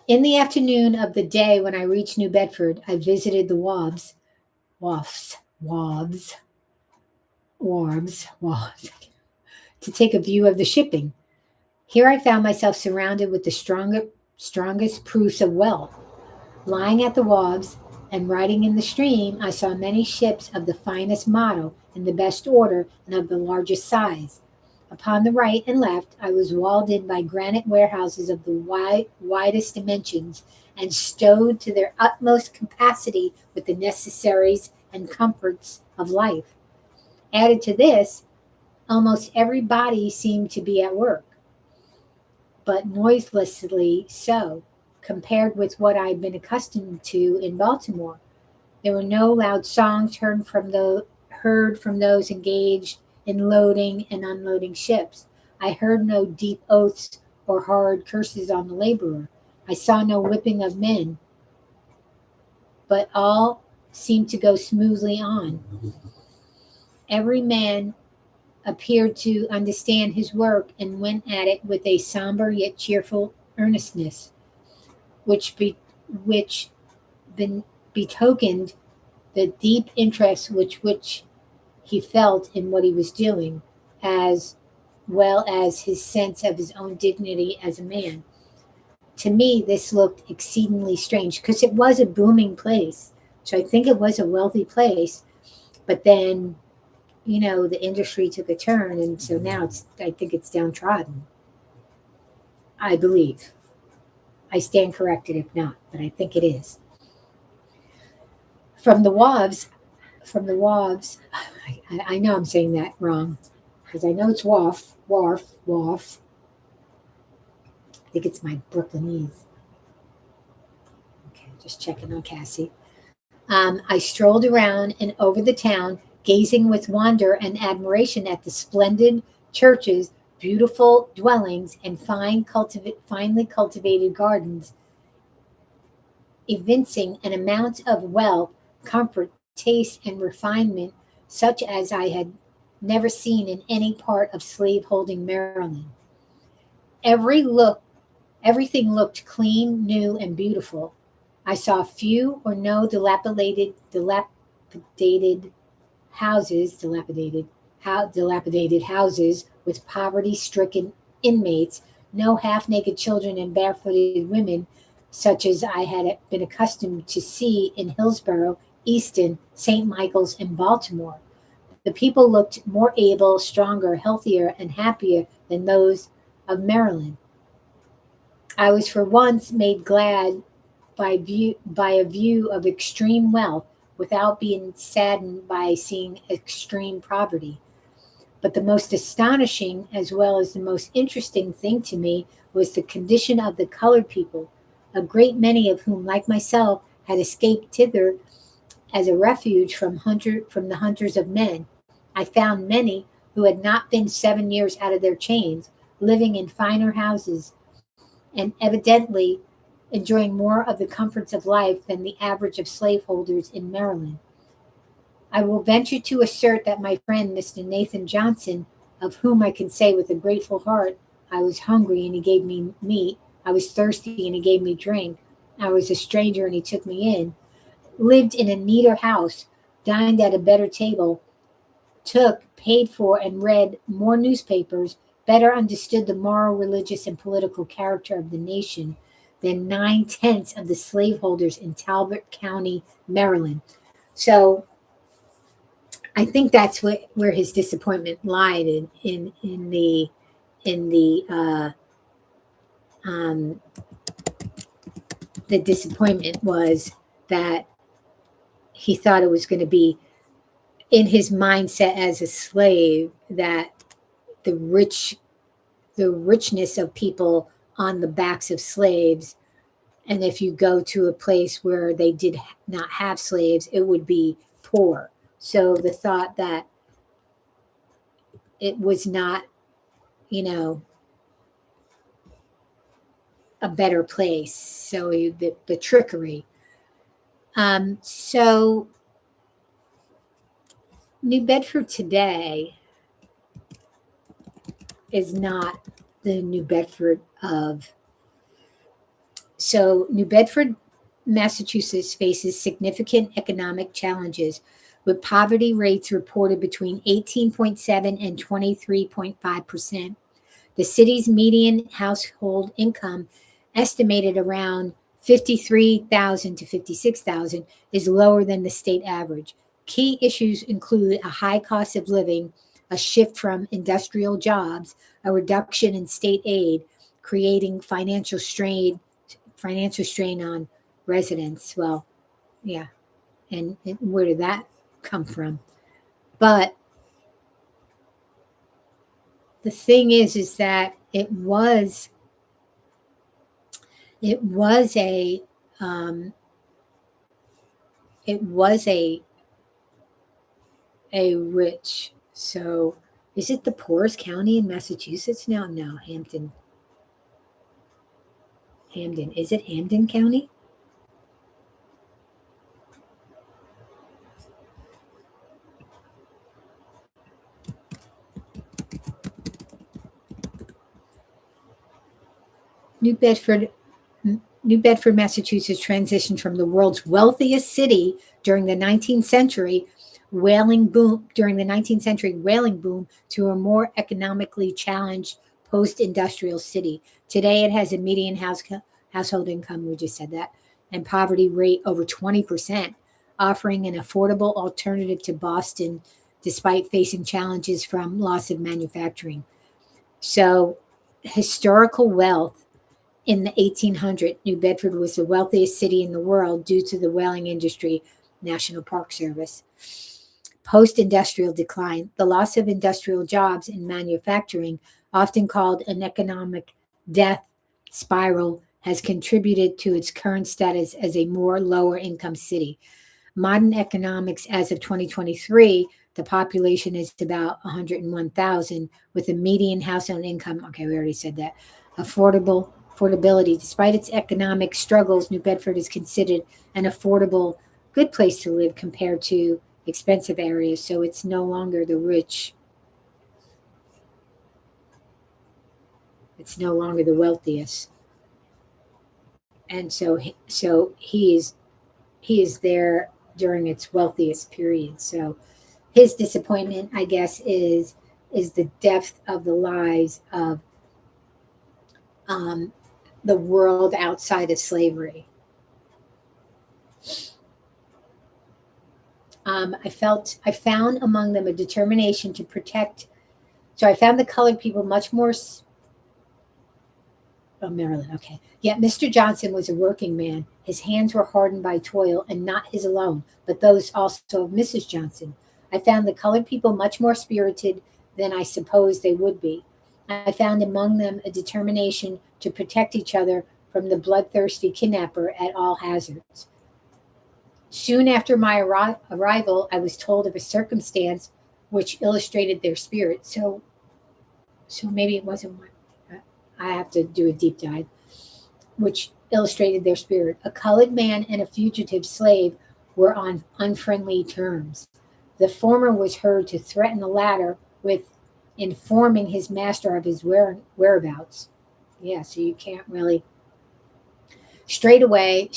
A: In the afternoon of the day when I reached New Bedford, I visited the wharves, to take a view of the shipping. Here I found myself surrounded with the strongest proofs of wealth. Lying at the wharves and riding in the stream, I saw many ships of the finest model, in the best order, and of the largest size. Upon the right and left, I was walled in by granite warehouses of the widest dimensions, and stowed to their utmost capacity with the necessaries and comforts of life. Added to this, almost every body seemed to be at work, but noiselessly so, compared with what I had been accustomed to in Baltimore. There were no loud songs heard from those engaged in loading and unloading ships. I heard no deep oaths or hard curses on the laborer. I saw no whipping of men, but all seemed to go smoothly on. Every man appeared to understand his work and went at it with a somber yet cheerful earnestness, which betokened the deep interest which he felt in what he was doing, as well as his sense of his own dignity as a man. To me, this looked exceedingly strange because it was a booming place. So I think it was a wealthy place, but then, the industry took a turn, and so now I think it's downtrodden. I believe. I stand corrected if not, but I think it is. From the wharves, I know I'm saying that wrong because I know it's wharf. I think it's my Brooklynese. Okay, just checking on Cassie. I strolled around and over the town, gazing with wonder and admiration at the splendid churches, beautiful dwellings, and finely cultivated gardens, evincing an amount of wealth, comfort, taste, and refinement such as I had never seen in any part of slaveholding Maryland. Every look Everything looked clean, new, and beautiful. I saw few or no dilapidated dilapidated houses with poverty-stricken inmates, no half-naked children and barefooted women, such as I had been accustomed to see in Hillsborough, Easton, St. Michael's, and Baltimore. The people looked more able, stronger, healthier, and happier than those of Maryland. I was for once made glad by a view of extreme wealth without being saddened by seeing extreme poverty. But the most astonishing, as well as the most interesting thing to me, was the condition of the colored people, a great many of whom, like myself, had escaped thither as a refuge from the hunters of men. I found many who had not been 7 years out of their chains, living in finer houses, and evidently enjoying more of the comforts of life than the average of slaveholders in Maryland. I will venture to assert that my friend Mr. Nathan Johnson, of whom I can say with a grateful heart, I was hungry and he gave me meat, I was thirsty and he gave me drink, I was a stranger and he took me in, lived in a neater house, dined at a better table, took, paid for, and read more newspapers, better understood the moral, religious, and political character of the nation than 9/10 of the slaveholders in Talbot County, Maryland. So I think that's where his disappointment lied in um, the disappointment was that he thought it was going to be in his mindset as a slave that the rich the richness of people on the backs of slaves, and if you go to a place where they did not have slaves it would be poor. So the thought that it was not, you know, a better place. So the trickery. So New Bedford today is not the New Bedford of. So New Bedford, Massachusetts faces significant economic challenges with poverty rates reported between 18.7 and 23.5%. The city's median household income, estimated around 53,000 to 56,000, is lower than the state average. Key issues include a high cost of living, a shift from industrial jobs, a reduction in state aid, creating financial strain on residents. Well, yeah, and where did that come from? But the thing is that it was a um, it was a rich. So is it the poorest county in Massachusetts now? No, Hamden. Is it Hamden County? New Bedford, New Bedford, Massachusetts transitioned from the world's wealthiest city during the 19th century whaling boom to a more economically challenged post-industrial city. Today it has a median household income, we just said that, and poverty rate over 20%, offering an affordable alternative to Boston despite facing challenges from loss of manufacturing. So historical wealth. In the 1800s, New Bedford was the wealthiest city in the world due to the whaling industry, National Park Service. Post-industrial decline, the loss of industrial jobs in manufacturing, often called an economic death spiral, has contributed to its current status as a more lower income city. Modern economics as of 2023, the population is about 101,000 with a median household income. Okay, we already said that. Affordability. Despite its economic struggles, New Bedford is considered an affordable, good place to live compared to expensive areas. So it's no longer the rich. It's no longer the wealthiest. and so he is there during its wealthiest period. So his disappointment, I guess, is the depth of the lies of um, the world outside of slavery. I found among them a determination to protect. So I found the colored people much more. Oh, Maryland, okay. Yet Mr. Johnson was a working man. His hands were hardened by toil, and not his alone, but those also of Mrs. Johnson. I found the colored people much more spirited than I supposed they would be. I found among them a determination to protect each other from the bloodthirsty kidnapper at all hazards. Soon after my arrival, I was told of a circumstance which illustrated their spirit. So maybe it wasn't one. I have to do a deep dive, which illustrated their spirit. A colored man and a fugitive slave were on unfriendly terms. The former was heard to threaten the latter with informing his master of his whereabouts. Yeah, so you can't really. Straightway,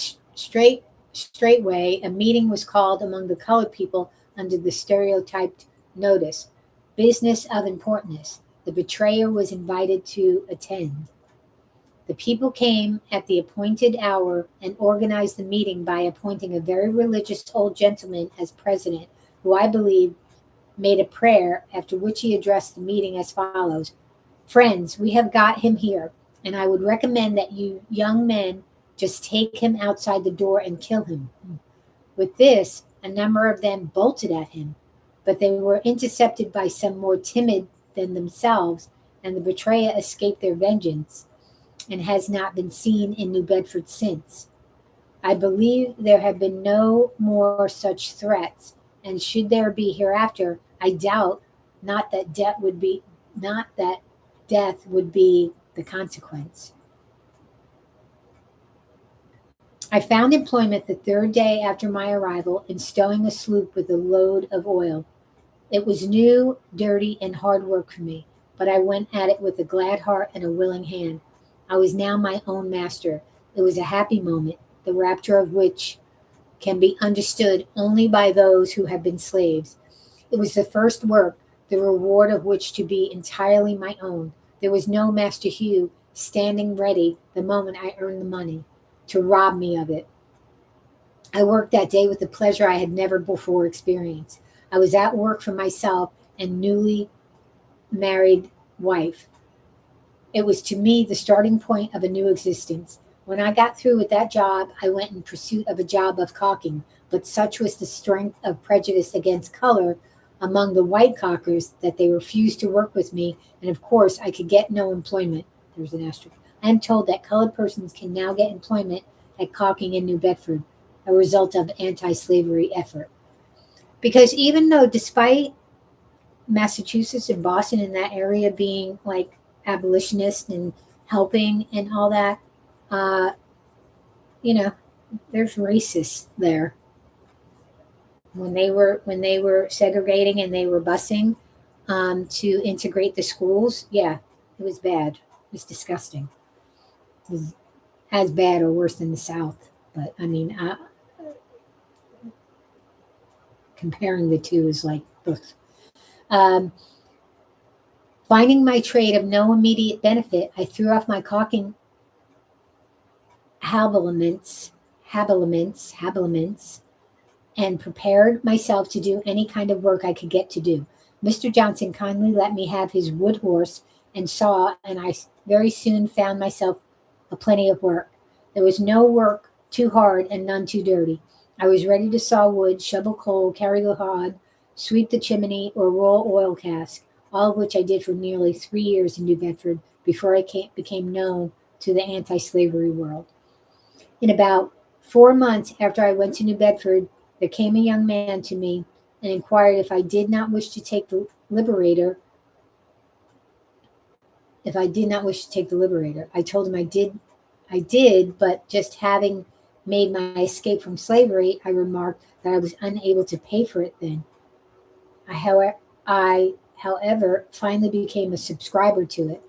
A: a meeting was called among the colored people under the stereotyped notice: business of importance. The betrayer was invited to attend. The people came at the appointed hour and organized the meeting by appointing a very religious old gentleman as president, who I believe made a prayer, after which he addressed the meeting as follows: friends, we have got him here, and I would recommend that you young men just take him outside the door and kill him. With this, a number of them bolted at him, but they were intercepted by some more timid than themselves, and the betrayer escaped their vengeance and has not been seen in New Bedford since. I believe there have been no more such threats, and should there be hereafter, I doubt not that death would be the consequence. I found employment the third day after my arrival in stowing a sloop with a load of oil. It was new, dirty, and hard work for me, but I went at it with a glad heart and a willing hand. I was now my own master. It was a happy moment, the rapture of which can be understood only by those who have been slaves. It was the first work, the reward of which to be entirely my own. There was no Master Hugh standing ready the moment I earned the money to rob me of it. I worked that day with a pleasure I had never before experienced. I was at work for myself and newly married wife. It was to me the starting point of a new existence. When I got through with that job, I went in pursuit of a job of caulking, but such was the strength of prejudice against color among the white caulkers that they refused to work with me, and of course I could get no employment. There's an asterisk. I am told that colored persons can now get employment at caulking in New Bedford, a result of anti-slavery effort. Because even though, despite Massachusetts and Boston and that area being like abolitionist and helping and all that, uh, you know, there's racists there. When they were segregating and they were busing to integrate the schools, yeah, it was bad. It was disgusting. It was as bad or worse than the South. But I mean, comparing the two is like, ugh. Um, Finding my trade of no immediate benefit, I threw off my caulking habiliments, and prepared myself to do any kind of work I could get to do. Mr. Johnson kindly let me have his wood horse and saw, and I very soon found myself a plenty of work. There was no work too hard and none too dirty. I was ready to saw wood, shovel coal, carry the hod, sweep the chimney, or roll oil cask, all of which I did for nearly 3 years in New Bedford before I became known to the anti-slavery world. In about 4 months after I went to New Bedford, there came a young man to me and inquired if I did not wish to take the Liberator. If I did not wish to take the Liberator, I told him I did, but just having made my escape from slavery, I remarked that I was unable to pay for it then. I, however, finally became a subscriber to it.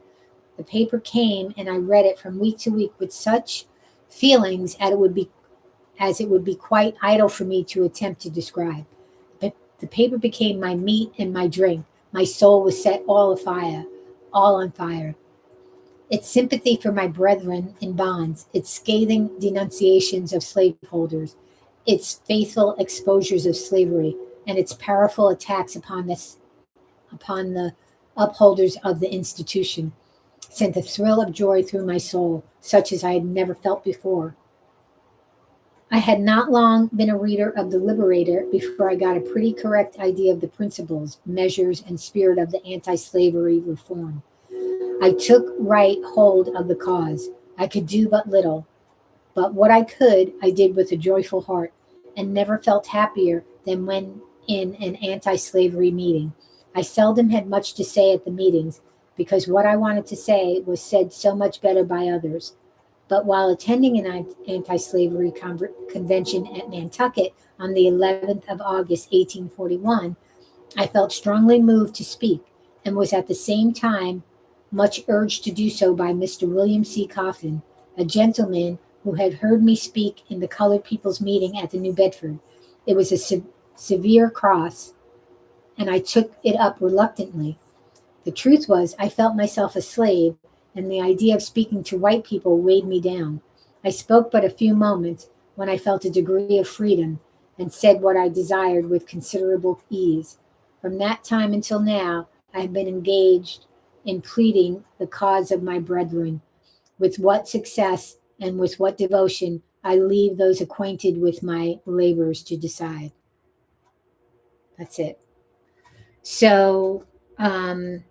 A: The paper came, and I read it from week to week with such feelings as it would be quite idle for me to attempt to describe. But the paper became my meat and my drink. My soul was set all on fire. Its sympathy for my brethren in bonds, its scathing denunciations of slaveholders, its faithful exposures of slavery, and its powerful attacks upon the upholders of the institution sent a thrill of joy through my soul, such as I had never felt before. I had not long been a reader of The Liberator before I got a pretty correct idea of the principles, measures, and spirit of the anti slavery reform. I took right hold of the cause. I could do but little, but what I could, I did with a joyful heart, and never felt happier than when in an anti slavery meeting. I seldom had much to say at the meetings, because what I wanted to say was said so much better by others. But while attending an anti slavery convention at Nantucket on the 11th of August, 1841, I felt strongly moved to speak, and was at the same time much urged to do so by Mr. William C. Coffin, a gentleman who had heard me speak in the colored people's meeting at the New Bedford. It was a severe cross, and I took it up reluctantly. The truth was, I felt myself a slave, and the idea of speaking to white people weighed me down. I spoke but a few moments, when I felt a degree of freedom, and said what I desired with considerable ease. From that time until now, I have been engaged in pleading the cause of my brethren. With what success and with what devotion, I leave those acquainted with my labors to decide. That's it. So, I'm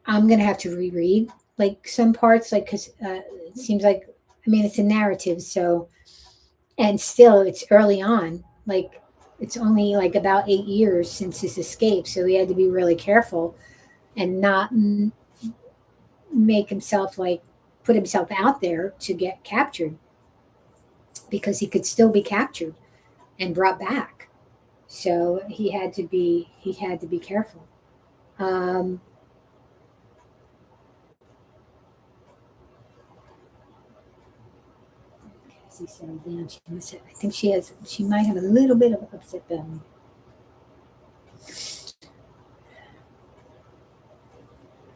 A: gonna have to reread like some parts, like because it seems like, I mean, it's a narrative, so, and still it's early on. Like it's only like about 8 years since his escape, so he had to be really careful and not make himself like put himself out there to get captured, because he could still be captured and brought back. So he had to be careful. Um, Cassie settled down. I think she might have a little bit of upset belly.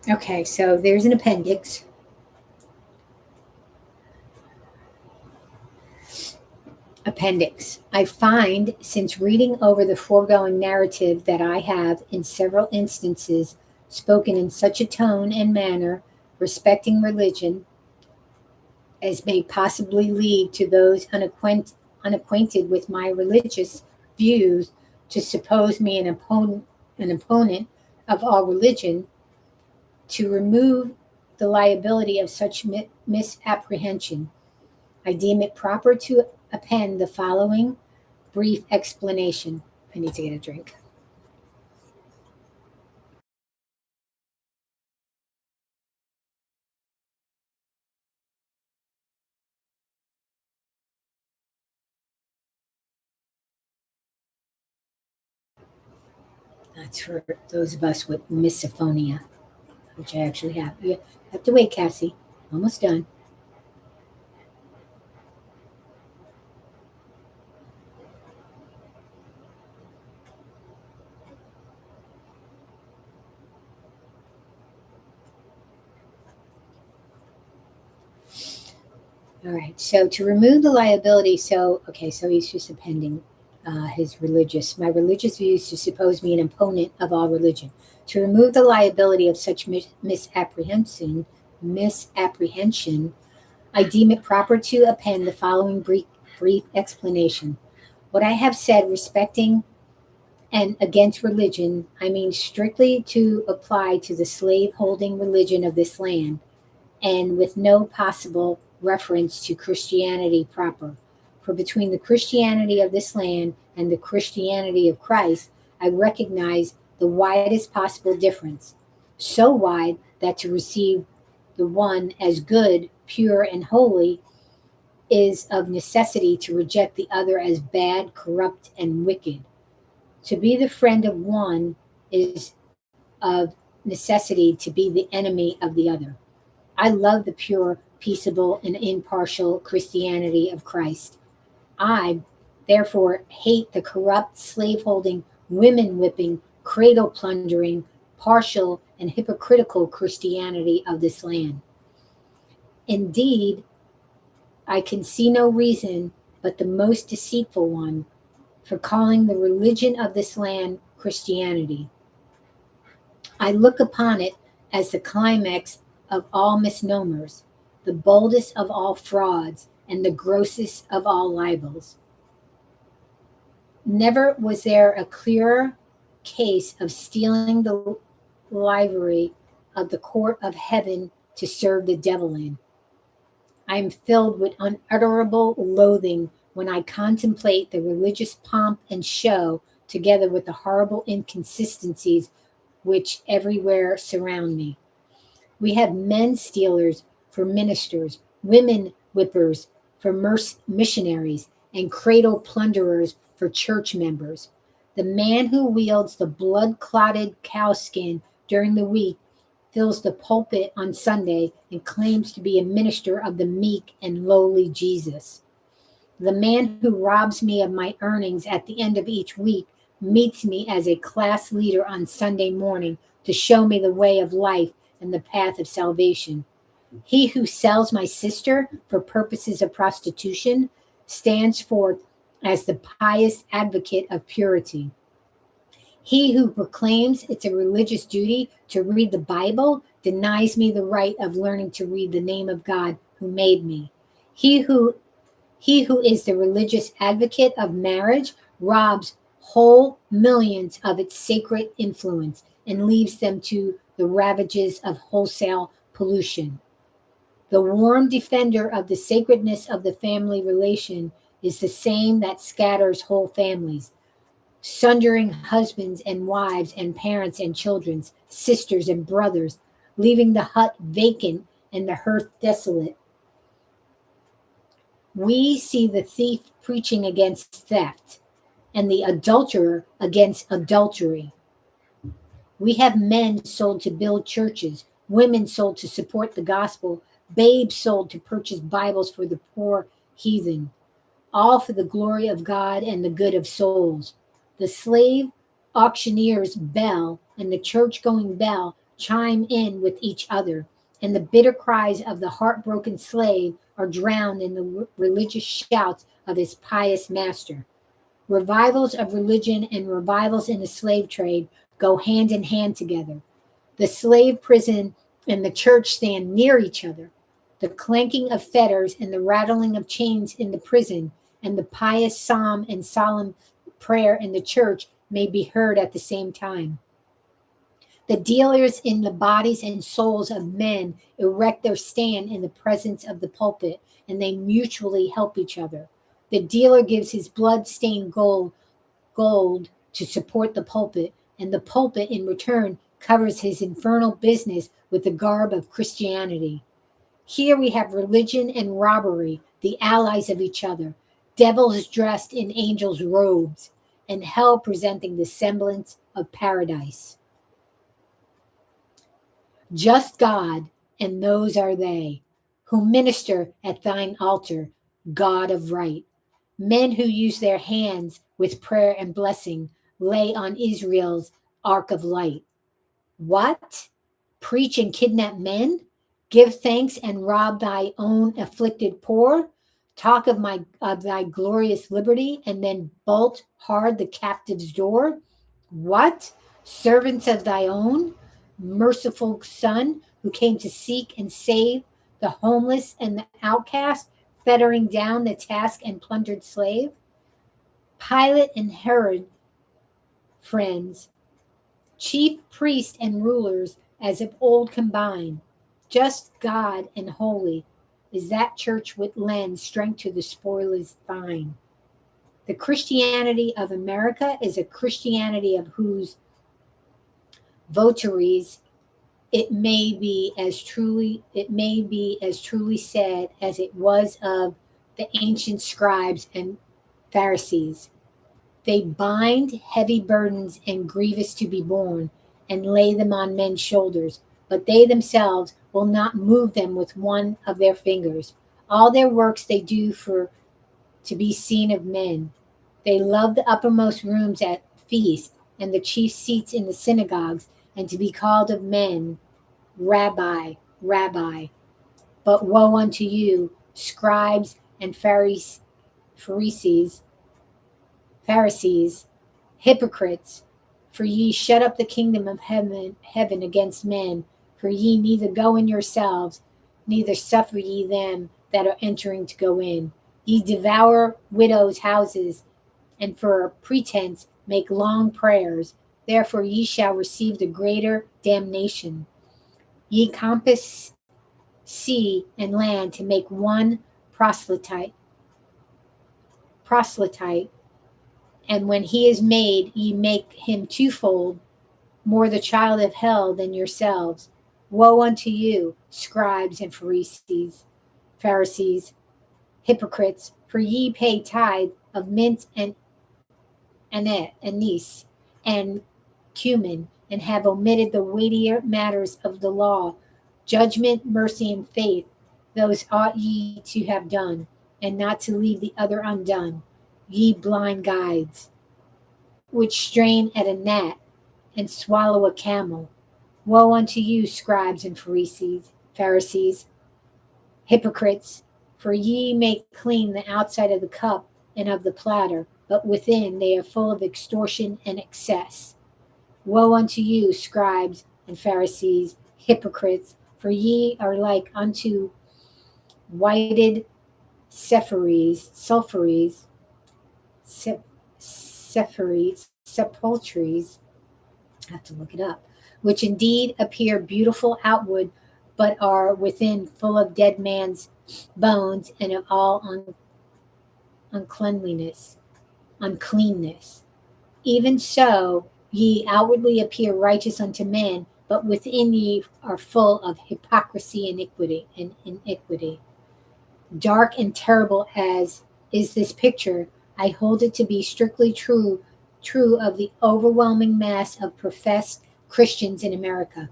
A: Okay, so there's an appendix. Appendix. I find, since reading over the foregoing narrative, that I have, in several instances, spoken in such a tone and manner respecting religion as may possibly lead to those unacquainted with my religious views to suppose me an opponent of all religion, to remove the liability of such misapprehension. I deem it proper to append the following brief explanation. I need to get a drink. That's for those of us with misophonia, which I actually have. You have to wait, Cassie. Almost done. All right. So to remove the liability, so he's just appending my religious views to suppose me an opponent of all religion. To remove the liability of such misapprehension, I deem it proper to append the following brief explanation. What I have said respecting and against religion, I mean strictly to apply to the slave holding religion of this land, and with no possible reference to Christianity proper. For between the Christianity of this land and the Christianity of Christ, I recognize the widest possible difference, so wide that to receive the one as good, pure, and holy is of necessity to reject the other as bad, corrupt, and wicked. To be the friend of one is of necessity to be the enemy of the other. I love the pure, peaceable, and impartial Christianity of Christ. I, therefore, hate the corrupt, slave-holding, women-whipping, cradle-plundering, partial, and hypocritical Christianity of this land. Indeed, I can see no reason but the most deceitful one for calling the religion of this land Christianity. I look upon it as the climax of all misnomers, the boldest of all frauds, and the grossest of all libels. Never was there a clearer case of stealing the livery of the court of heaven to serve the devil in. I am filled with unutterable loathing when I contemplate the religious pomp and show, together with the horrible inconsistencies which everywhere surround me. We have men stealers for ministers, women whippers for missionaries, and cradle plunderers for church members. The man who wields the blood-clotted cowskin during the week fills the pulpit on Sunday and claims to be a minister of the meek and lowly Jesus. The man who robs me of my earnings at the end of each week meets me as a class leader on Sunday morning to show me the way of life and the path of salvation. He who sells my sister for purposes of prostitution stands forth as the pious advocate of purity. He who proclaims it's a religious duty to read the Bible denies me the right of learning to read the name of God who made me. He who is the religious advocate of marriage robs whole millions of its sacred influence and leaves them to the ravages of wholesale pollution. The warm defender of the sacredness of the family relation is the same that scatters whole families, sundering husbands and wives and parents and children, sisters and brothers, leaving the hut vacant and the hearth desolate. We see the thief preaching against theft and the adulterer against adultery. We have men sold to build churches, women sold to support the gospel, babes sold to purchase Bibles for the poor heathen, all for the glory of God and the good of souls. The slave auctioneer's bell and the church-going bell chime in with each other, and the bitter cries of the heartbroken slave are drowned in the religious shouts of his pious master. Revivals of religion and revivals in the slave trade go hand in hand together. The slave prison and the church stand near each other. The clanking of fetters and the rattling of chains in the prison and the pious psalm and solemn prayer in the church may be heard at the same time. The dealers in the bodies and souls of men erect their stand in the presence of the pulpit, and they mutually help each other. The dealer gives his blood-stained gold to support the pulpit, and the pulpit in return covers his infernal business with the garb of Christianity. Here we have religion and robbery, the allies of each other, devils dressed in angels' robes, and hell presenting the semblance of paradise. Just God, and those are they, who minister at thine altar, God of right. Men who use their hands with prayer and blessing lay on Israel's ark of light. What? Preach and kidnap men? Give thanks and rob thy own afflicted poor? Talk of thy glorious liberty and then bolt hard the captive's door? What? Servants of thy own, merciful Son, who came to seek and save the homeless and the outcast, fettering down the task and plundered slave? Pilate and Herod, friends, chief priests and rulers as of old combined, just God and holy, is that church which lends strength to the spoiler's thine. The Christianity of America is a Christianity of whose votaries it may be as truly said as it was of the ancient scribes and Pharisees. They bind heavy burdens and grievous to be borne, and lay them on men's shoulders, but they themselves will not move them with one of their fingers. All their works they do for to be seen of men. They love the uppermost rooms at feasts and the chief seats in the synagogues, and to be called of men, Rabbi, Rabbi. But woe unto you, scribes and Pharisees, hypocrites, for ye shut up the kingdom of heaven against men, for ye neither go in yourselves, neither suffer ye them that are entering to go in. Ye devour widows' houses, and for a pretense make long prayers. Therefore ye shall receive the greater damnation. Ye compass sea and land to make one proselyte, and when he is made, ye make him twofold more the child of hell than yourselves. Woe unto you, scribes and Pharisees, hypocrites, for ye pay tithe of mint and anise and cumin, and have omitted the weightier matters of the law, judgment, mercy, and faith. Those ought ye to have done, and not to leave the other undone. Ye blind guides, which strain at a gnat and swallow a camel. Woe unto you, scribes and Pharisees, hypocrites, for ye make clean the outside of the cup and of the platter, but within they are full of extortion and excess. Woe unto you, scribes and Pharisees, hypocrites, for ye are like unto whited sepulchres, I have to look it up, which indeed appear beautiful outward, but are within full of dead man's bones and of all uncleanness. Even so, ye outwardly appear righteous unto men, but within ye are full of hypocrisy and iniquity. Dark and terrible as is this picture, I hold it to be strictly true of the overwhelming mass of professed Christians in America.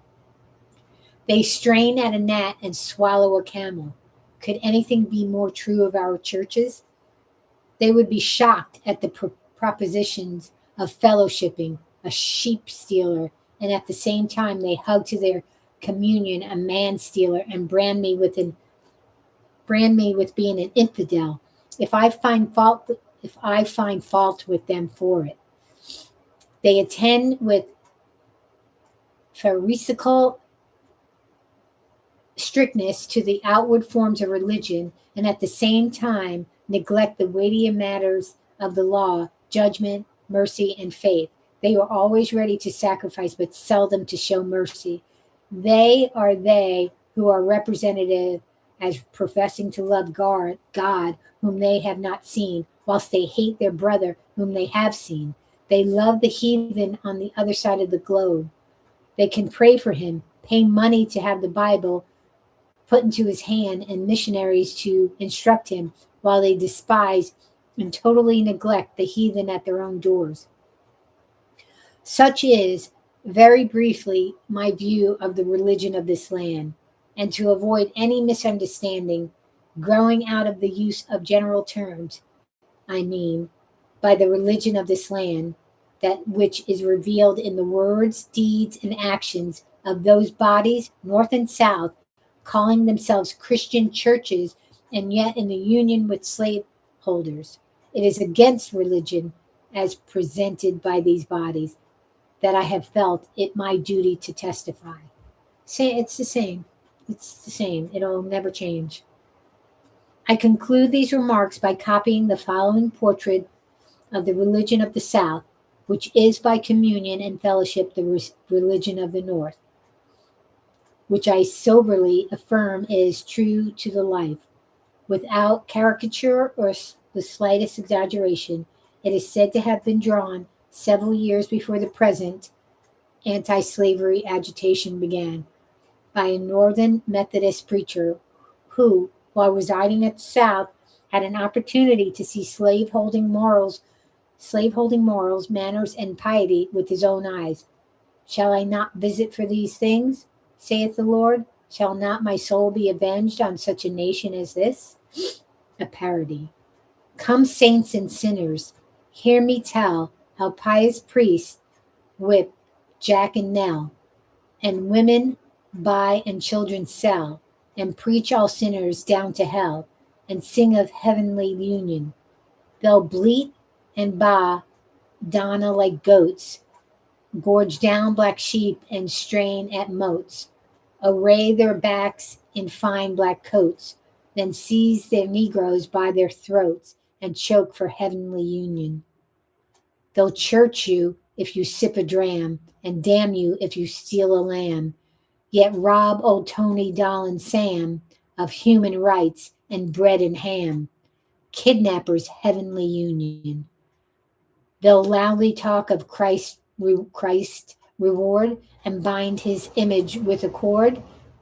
A: They strain at a gnat and swallow a camel. Could anything be more true of our churches? They would be shocked at the propositions of fellowshipping, a sheep stealer, and at the same time they hug to their communion a man stealer and brand me with being an infidel. If I find fault with them for it. They attend with pharisaical strictness to the outward forms of religion, and at the same time neglect the weightier matters of the law, judgment, mercy, and faith. They are always ready to sacrifice, but seldom to show mercy. They who are representative as professing to love God, whom they have not seen, whilst they hate their brother, whom they have seen. They love the heathen on the other side of the globe. They can pray for him, pay money to have the Bible put into his hand, and missionaries to instruct him, while they despise and totally neglect the heathen at their own doors. Such is, very briefly, my view of the religion of this land, and to avoid any misunderstanding, growing out of the use of general terms, I mean, by the religion of this land, that which is revealed in the words, deeds, and actions of those bodies, north and south, calling themselves Christian churches, and yet in the union with slaveholders. It is against religion as presented by these bodies that I have felt it my duty to testify. It's the same. It's the same. It'll never change. I conclude these remarks by copying the following portrait of the religion of the South, which is by communion and fellowship the religion of the North, which I soberly affirm is true to the life. Without caricature or the slightest exaggeration, it is said to have been drawn several years before the present anti-slavery agitation began by a Northern Methodist preacher who, while residing at the South, had an opportunity to see slaveholding morals, manners, and piety with his own eyes. Shall I not visit for these things, saith the Lord? Shall not my soul be avenged on such a nation as this? A parody. Come, saints and sinners, hear me tell how pious priests whip Jack and Nell, and women buy and children sell, and preach all sinners down to hell, and sing of heavenly union. They'll bleat and baa Donna like goats, gorge down black sheep and strain at moats, array their backs in fine black coats, then seize their negroes by their throats and choke for heavenly union. They'll church you if you sip a dram, and damn you if you steal a lamb, yet rob old Tony, Doll, and Sam of human rights and bread and ham. Kidnappers' heavenly union. They'll loudly talk of Christ reward and bind his image with a cord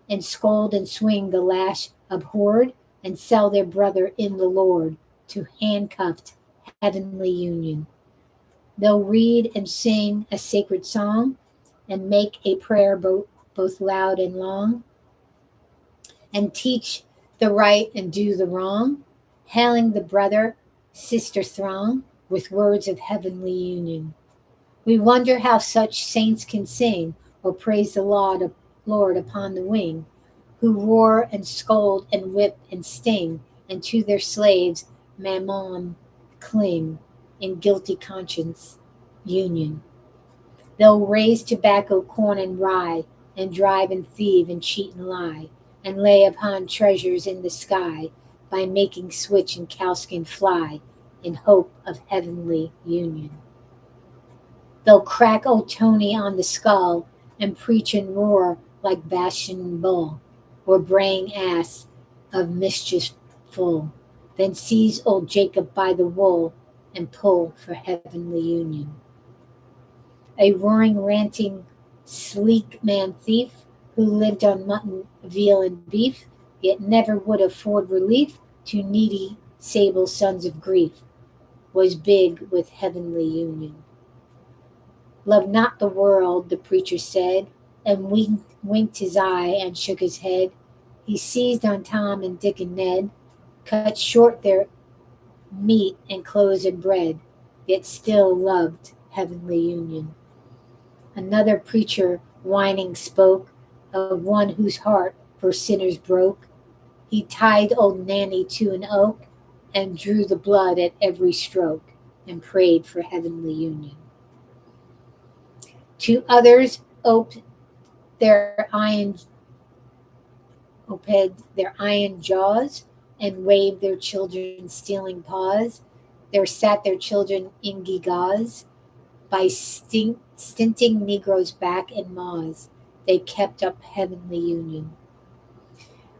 A: and scold and swing the lash abhorred and sell their brother in the Lord to handcuffed heavenly union. They'll read and sing a sacred song and make a prayer both loud and long and teach the right and do the wrong, hailing the brother, sister throng with words of heavenly union. We wonder how such saints can sing or praise the Lord upon the wing, who roar and scold and whip and sting, and to their slaves mammon cling in guilty conscience union. They'll raise tobacco, corn, and rye, and drive and thieve and cheat and lie, and lay upon treasures in the sky by making switch and cowskin fly in hope of heavenly union. They'll crack old Tony on the skull and preach and roar like Bashan bull or braying ass of mischief full, then seize old Jacob by the wool and pull for heavenly union. A roaring, ranting, sleek man thief who lived on mutton, veal, and beef, yet never would afford relief to needy, sable sons of grief, was big with heavenly union. Love not the world, the preacher said, and winked his eye and shook his head. He seized on Tom and Dick and Ned, cut short their meat and clothes and bread, yet still loved heavenly union. Another preacher whining spoke of one whose heart for sinners broke. He tied old Nanny to an oak and drew the blood at every stroke and prayed for heavenly union. To others oped their iron jaws and waved their children's stealing paws. There sat their children in gewgaws by stinting Negroes' back and maws. They kept up heavenly union.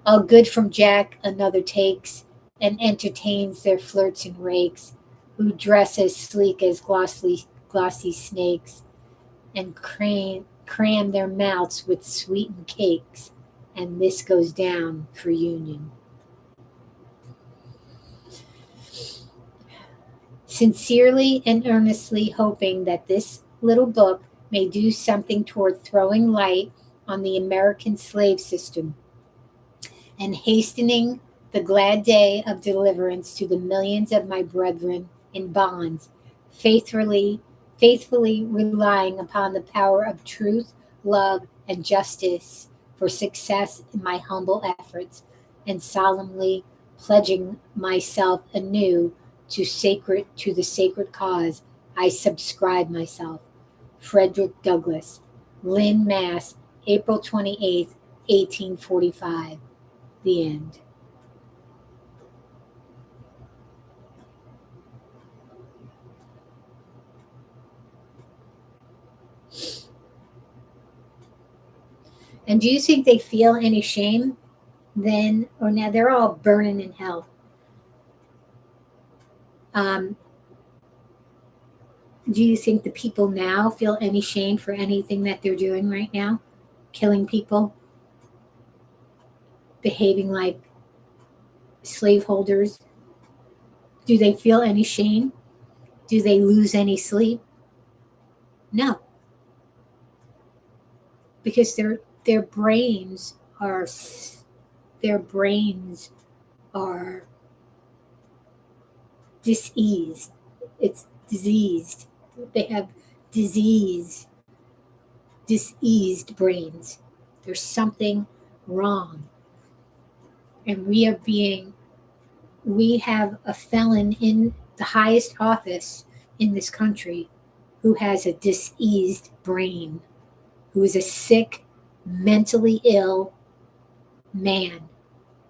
A: All good from Jack another takes and entertains their flirts and rakes, who dress as sleek as glossy snakes and cram their mouths with sweetened cakes, and this goes down for union. Sincerely and earnestly hoping that this little book may do something toward throwing light on the American slave system and hastening the glad day of deliverance to the millions of my brethren in bonds, faithfully relying upon the power of truth, love, and justice for success in my humble efforts, and solemnly pledging myself anew to the sacred cause, I subscribe myself. Frederick Douglass, Lynn, Mass., April 28th, 1845. The end. And do you think they feel any shame then or now? They're all burning in hell. Do you think the people now feel any shame for anything that they're doing right now? Killing people? Behaving like slaveholders? Do they feel any shame? Do they lose any sleep? No. Because their brains their brains are diseased. It's diseased. They have diseased brains. There's something wrong. And we have a felon in the highest office in this country who has a diseased brain, who is a sick, mentally ill man.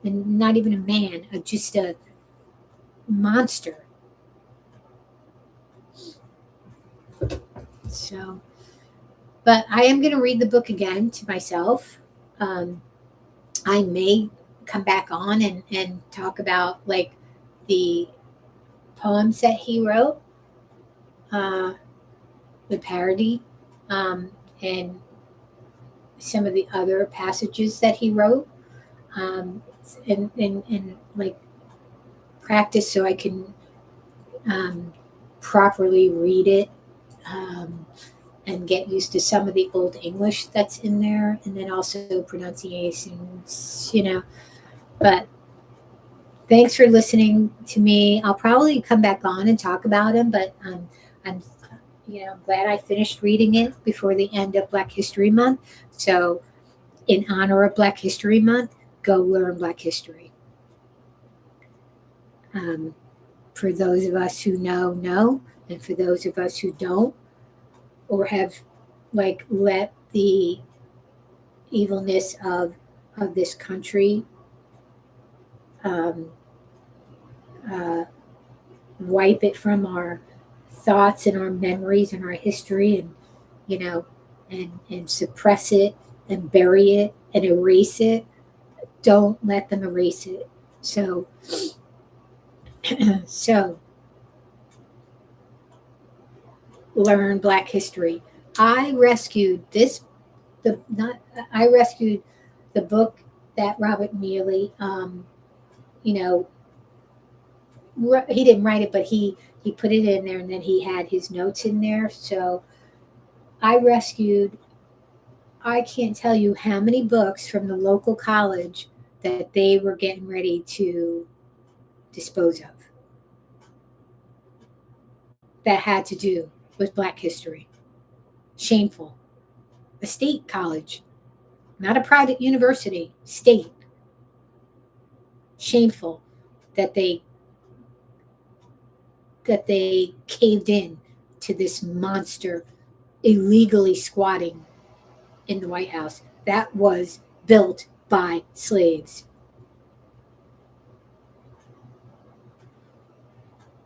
A: And not even a man, just a monster. So, but I am going to read the book again to myself. I may come back on and talk about like the poems that he wrote, the parody, and some of the other passages that he wrote, and like practice so I can properly read it, and get used to some of the old English that's in there, and then also pronunciations, But thanks for listening to me. I'll probably come back on and talk about him, but I'm glad I finished reading it before the end of Black History Month. So in honor of Black History Month, go learn Black history. For those of us who know, and for those of us who don't, or have like let the evilness of this country wipe it from our thoughts and our memories and our history, and suppress it and bury it and erase it. Don't let them erase it. So learn Black history. I rescued the book that Robert Neely, he didn't write it, but he put it in there, and then he had his notes in there. So I can't tell you how many books from the local college that they were getting ready to dispose of that had to do with Black history. Shameful. A state college, not a private university, state. Shameful that they caved in to this monster illegally squatting in the White House that was built by slaves.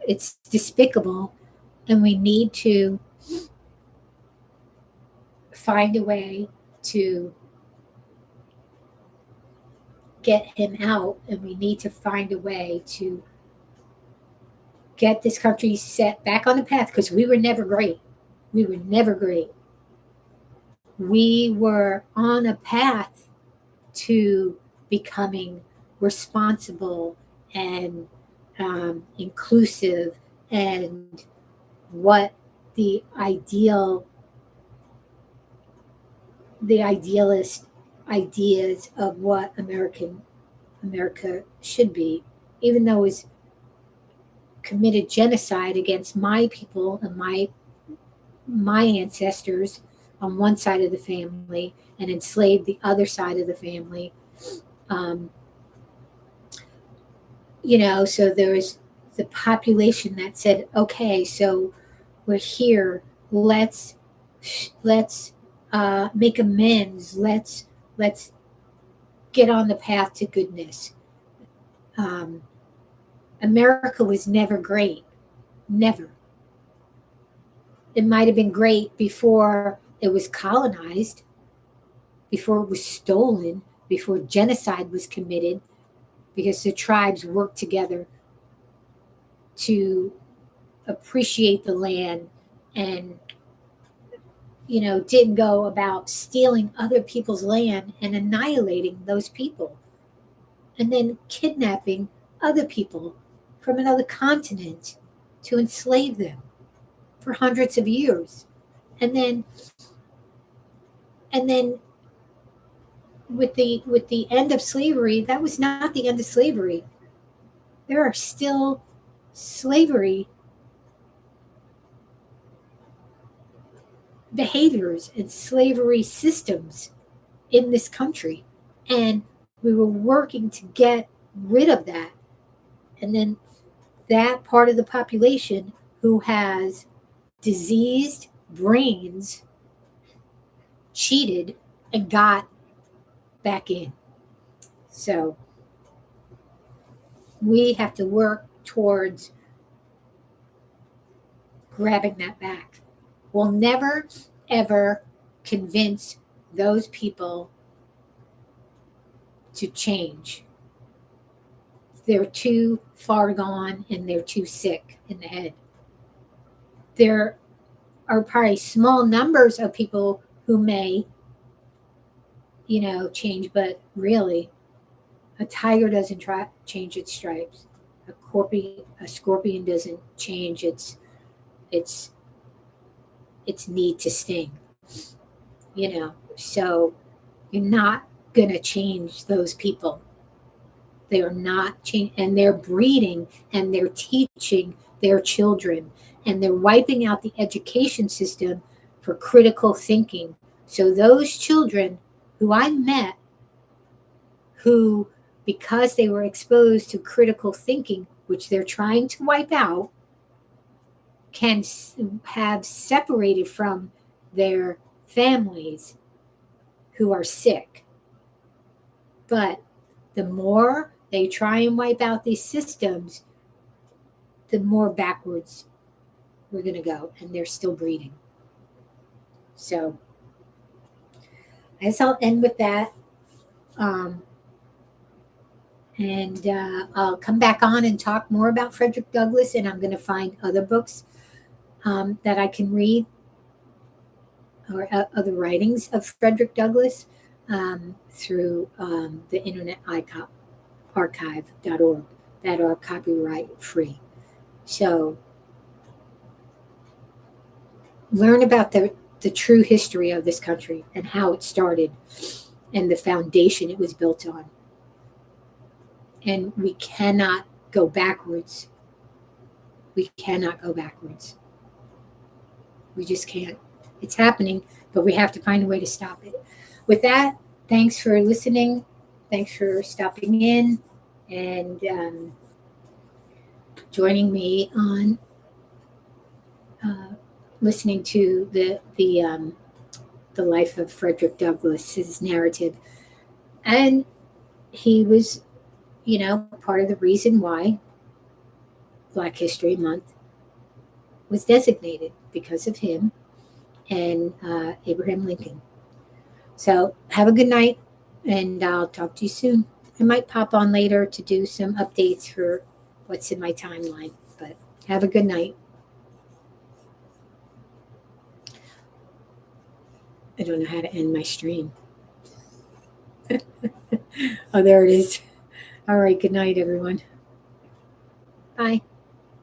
A: It's despicable, and we need to find a way to get him out, and we need to find a way to get this country set back on the path, because we were never great. We were never great. We were on a path to becoming responsible and inclusive, and what the idealist ideas of what America should be, even though it was committed genocide against my people and my ancestors on one side of the family, and enslaved the other side of the family. So there was the population that said, okay, so we're here. Let's make amends. Let's get on the path to goodness. America was never great. Never. It might have been great before it was colonized, before it was stolen, before genocide was committed, because the tribes worked together to appreciate the land, and didn't go about stealing other people's land and annihilating those people, and then kidnapping other people from another continent to enslave them for hundreds of years, and then with the end of slavery, that was not the end of slavery. There are still slavery behaviors and slavery systems in this country. And we were working to get rid of that. And then that part of the population who has diseased brains cheated and got back in. So we have to work towards grabbing that back. We'll never, ever convince those people to change. They're too far gone and they're too sick in the head. There are probably small numbers of people who may, change, but really, a tiger doesn't change its stripes. A scorpion doesn't change its need to sting. So you're not gonna change those people. They are not changing, and they're breeding and they're teaching their children, and they're wiping out the education system for critical thinking. So those children who I met, who, because they were exposed to critical thinking, which they're trying to wipe out, can have separated from their families who are sick. But the more they try and wipe out these systems, the more backwards we're going to go, and they're still breeding. So I guess I'll end with that. And I'll come back on and talk more about Frederick Douglass, and I'm going to find other books that I can read, or other writings of Frederick Douglass through the Internet Archive.org that are copyright free. So learn about the true history of this country and how it started and the foundation it was built on. And we cannot go backwards. We cannot go backwards. We just can't. It's happening, but we have to find a way to stop it. With that, thanks for listening. Thanks for stopping in and joining me on listening to the life of Frederick Douglass, his narrative. And he was, part of the reason why Black History Month was designated, because of him and Abraham Lincoln. So have a good night, and I'll talk to you soon. I might pop on later to do some updates for what's in my timeline, but have a good night. I don't know how to end my stream. Oh, there it is. All right, good night, everyone. Bye.